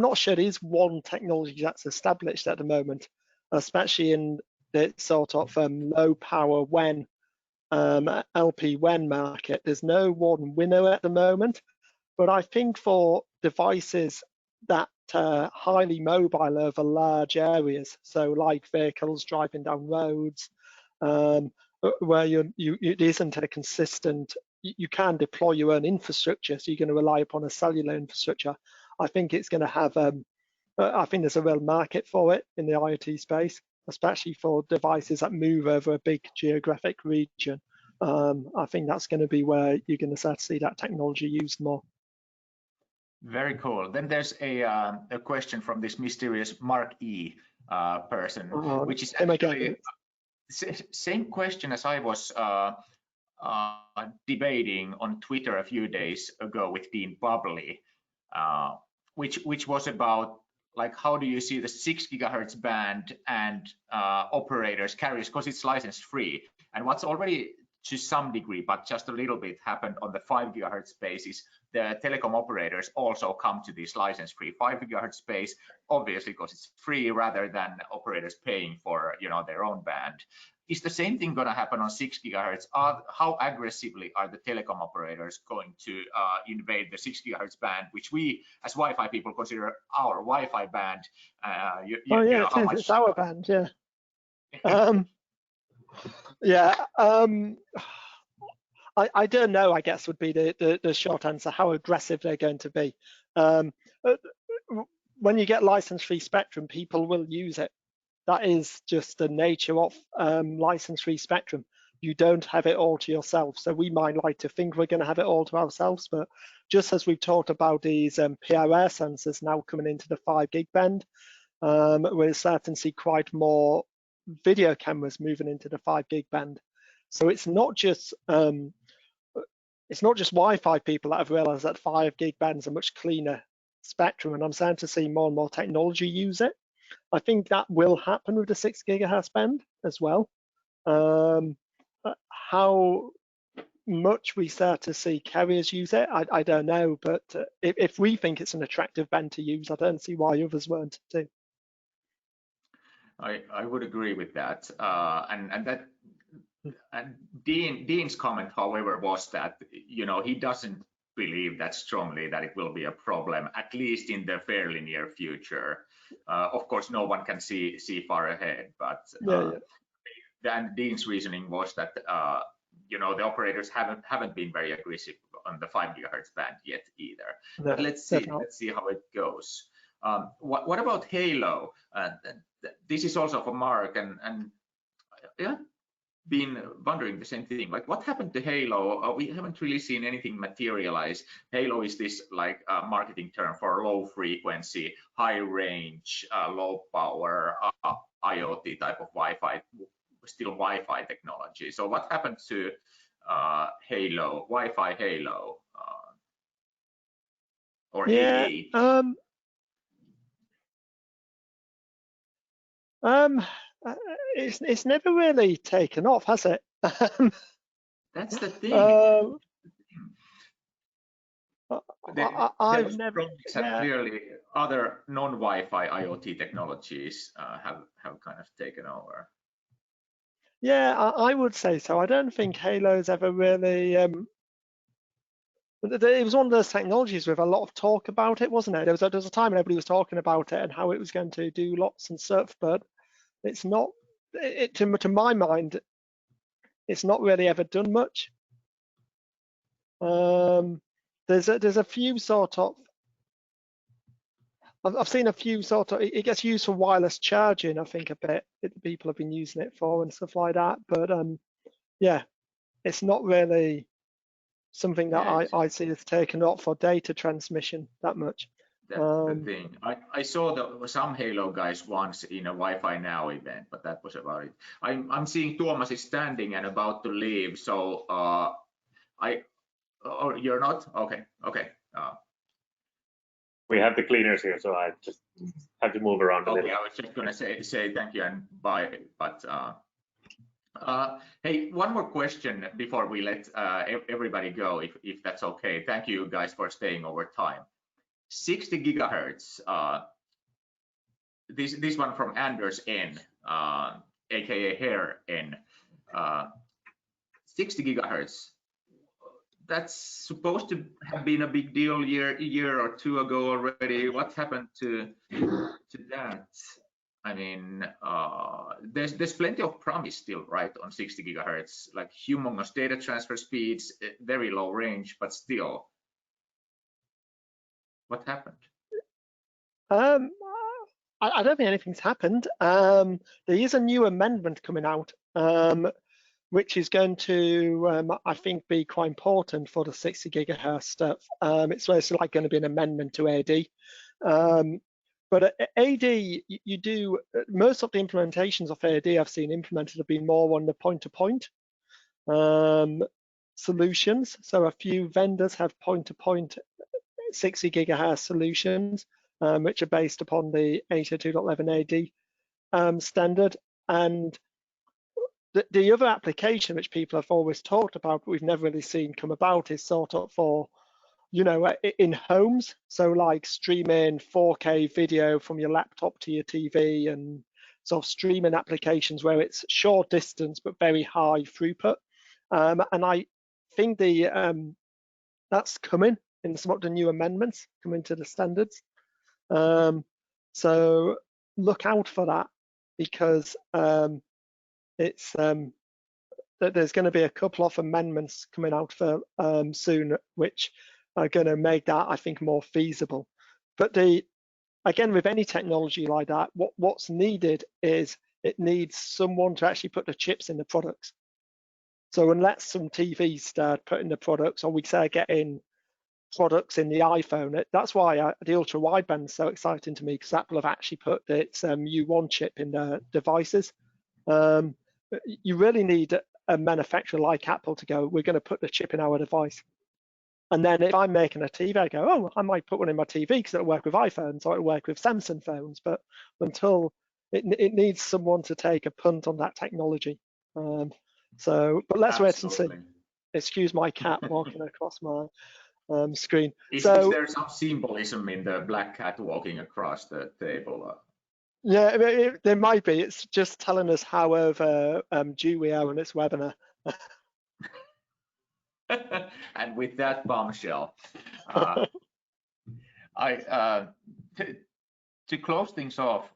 not sure there is one technology that's established at the moment, especially in the sort of low power LP WAN market. There's no one winner at the moment. But I think for devices that are highly mobile over large areas, so like vehicles driving down roads, where it isn't a consistent, you can deploy your own infrastructure, so you're going to rely upon a cellular infrastructure. I think it's going to have, I think there's a real market for it in the IoT space, especially for devices that move over a big geographic region. I think that's going to be where you're going to start to see that technology used more. Very cool. Then there's a question from this mysterious Mark E person, which is actually same question as I was debating on Twitter a few days ago with Dean Bubley, which was about, like, how do you see the 6 GHz band and operators, carriers, because it's license free, and what's already to some degree, but just a little bit, happened on the 5 GHz space is the telecom operators also come to this license free 5 GHz space, obviously because it's free, rather than operators paying for, you know, their own band. Is the same thing going to happen on 6 GHz? How aggressively are the telecom operators going to invade the 6 GHz band, which we as Wi-Fi people consider our Wi-Fi band? It's our band, yeah. I don't know, I guess, would be the short answer, how aggressive they're going to be. When you get license-free spectrum, people will use it. That is just the nature of license-free spectrum. You don't have it all to yourself. So we might like to think we're going to have it all to ourselves, but just as we've talked about these PRS sensors now coming into the 5 gig band, we're starting to see quite more video cameras moving into the 5 gig band. So it's not just Wi-Fi people that have realized that 5 gig bands are much cleaner spectrum, and I'm starting to see more and more technology use it. I think that will happen with the 6 GHz band as well. How much we start to see carriers use it, I don't know, but if we think it's an attractive band to use, I don't see why others won't too. I would agree with that, and Dean's comment, however, was that he doesn't believe that strongly that it will be a problem, at least in the fairly near future. Of course, no one can see far ahead, but then Dean's reasoning was that the operators haven't been very aggressive on the 5 GHz band yet either. No, but let's see how it goes. What about Halo? This is also for Mark, and yeah, been wondering the same thing. Like, what happened to Halo? We haven't really seen anything materialize. Halo is this like marketing term for low frequency, high range, low power IoT type of Wi-Fi, still Wi-Fi technology. So what happened to Halo, Wi-Fi Halo, or AA? It's never really taken off, has it? That's the thing. I've never. Clearly, other non-Wi-Fi IoT technologies have kind of taken over. Yeah, I would say so. I don't think Halo's ever really. It was one of those technologies with a lot of talk about it, wasn't it? There was a time when everybody was talking about it and how it was going to do lots and stuff, but it's not. To my mind, it's not really ever done much. There's a few sort of. I've seen a few sort of. It gets used for wireless charging, I think, a bit. People have been using it for and stuff like that. But yeah, it's not really something that I see as taken up for data transmission that much. That's the thing. I saw some Halo guys once in a Wi-Fi Now event, but that was about it. I'm seeing Tuomas is standing and about to leave, so you're not? Okay. We have the cleaners here, so I just have to move around a little. I was just gonna say thank you and bye, but hey, one more question before we let everybody go, if that's okay. Thank you guys for staying over time. 60 gigahertz. This one from Anders N, aka Hair N. 60 gigahertz. That's supposed to have been a big deal a year or two ago already. What happened to that? I mean, there's plenty of promise still, right, on 60 gigahertz, like humongous data transfer speeds, very low range, but still. What happened? I don't think anything's happened. There is a new amendment coming out, which is going to, I think, be quite important for the 60 gigahertz stuff. It's like going to be an amendment to AD. But AD, you do, most of the implementations of AD I've seen implemented have been more on the point-to-point solutions. So a few vendors have point-to-point 60 gigahertz solutions, which are based upon the 802.11ad standard. And the other application which people have always talked about, but we've never really seen come about, is sort of for, in homes. So like streaming 4K video from your laptop to your TV and sort of streaming applications where it's short distance but very high throughput. And I think that's coming in some of the new amendments coming to the standards. So look out for that, because it's there's going to be a couple of amendments coming out for soon, which are going to make that, I think, more feasible. But again, with any technology like that, what's needed is it needs someone to actually put the chips in the products. So unless some TVs start putting the products, or we start getting products in the iPhone, that's why the ultra wideband is so exciting to me, because Apple have actually put its U1 chip in their devices. You really need a manufacturer like Apple to go, we're going to put the chip in our device. And then if I'm making a TV, I go, oh, I might put one in my TV because it'll work with iPhones or it'll work with Samsung phones. But until it needs someone to take a punt on that technology. But let's wait and see. excuse my cat walking across my screen. Is So there some symbolism in the black cat walking across the table? yeah, there might be. It's just telling us how due we are on this webinar. And with that bombshell, to close things off,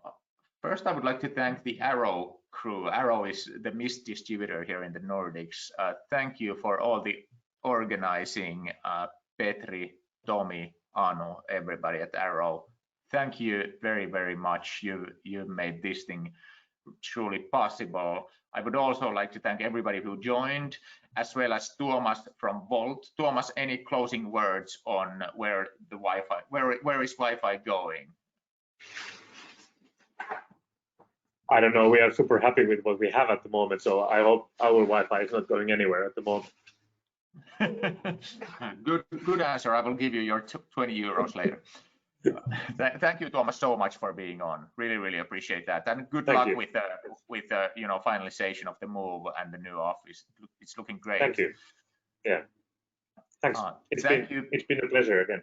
first I would like to thank the Arrow crew. Arrow is the MIST distributor here in the Nordics. Thank you for all the organizing, Petri, Tommy, Anu, everybody at Arrow. Thank you very, very much. You made this thing truly possible. I would also like to thank everybody who joined, as well as Tuomas from Volt. Tuomas, any closing words on where the Wi-Fi, where is Wi-Fi going? I don't know. We are super happy with what we have at the moment, so I hope our Wi-Fi is not going anywhere at the moment. Good answer. I will give you your 20 euros later. Thank you, Tuomas, so much for being on. Really, really appreciate that, and good luck with the finalization of the move and the new office. It's looking great. Thank you. Yeah. Thanks. It's been a pleasure again.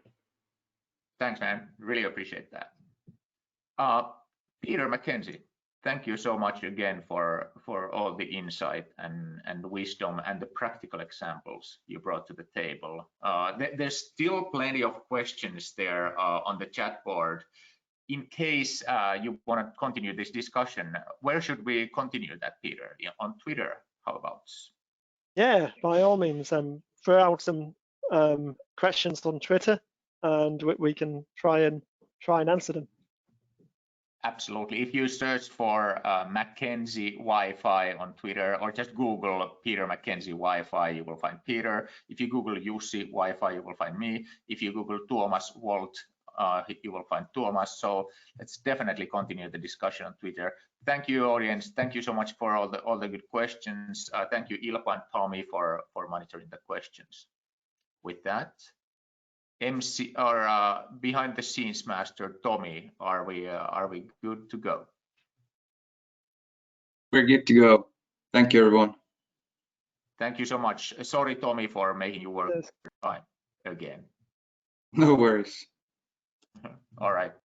Thanks, man. Really appreciate that. Peter MacKenzie, thank you so much again for all the insight and wisdom and the practical examples you brought to the table. There's still plenty of questions there on the chat board. In case you want to continue this discussion, where should we continue that, Peter? On Twitter, how about? Yeah, by all means, throw out some questions on Twitter, and we can try and answer them. Absolutely. If you search for MacKenzie Wi-Fi on Twitter, or just Google Peter MacKenzie Wi-Fi, you will find Peter. If you Google Jussi Wi-Fi, you will find me. If you Google Tuomas Volt, you will find Tuomas. So let's definitely continue the discussion on Twitter. Thank you, audience. Thank you so much for all the good questions. Thank you, Ilpa and Tommy, for monitoring the questions. With that, MC or behind the scenes master Tommy, are we good to go? We're good to go. Thank you, everyone. Thank you so much. Sorry, Tommy, for making you work time again. No worries. All right.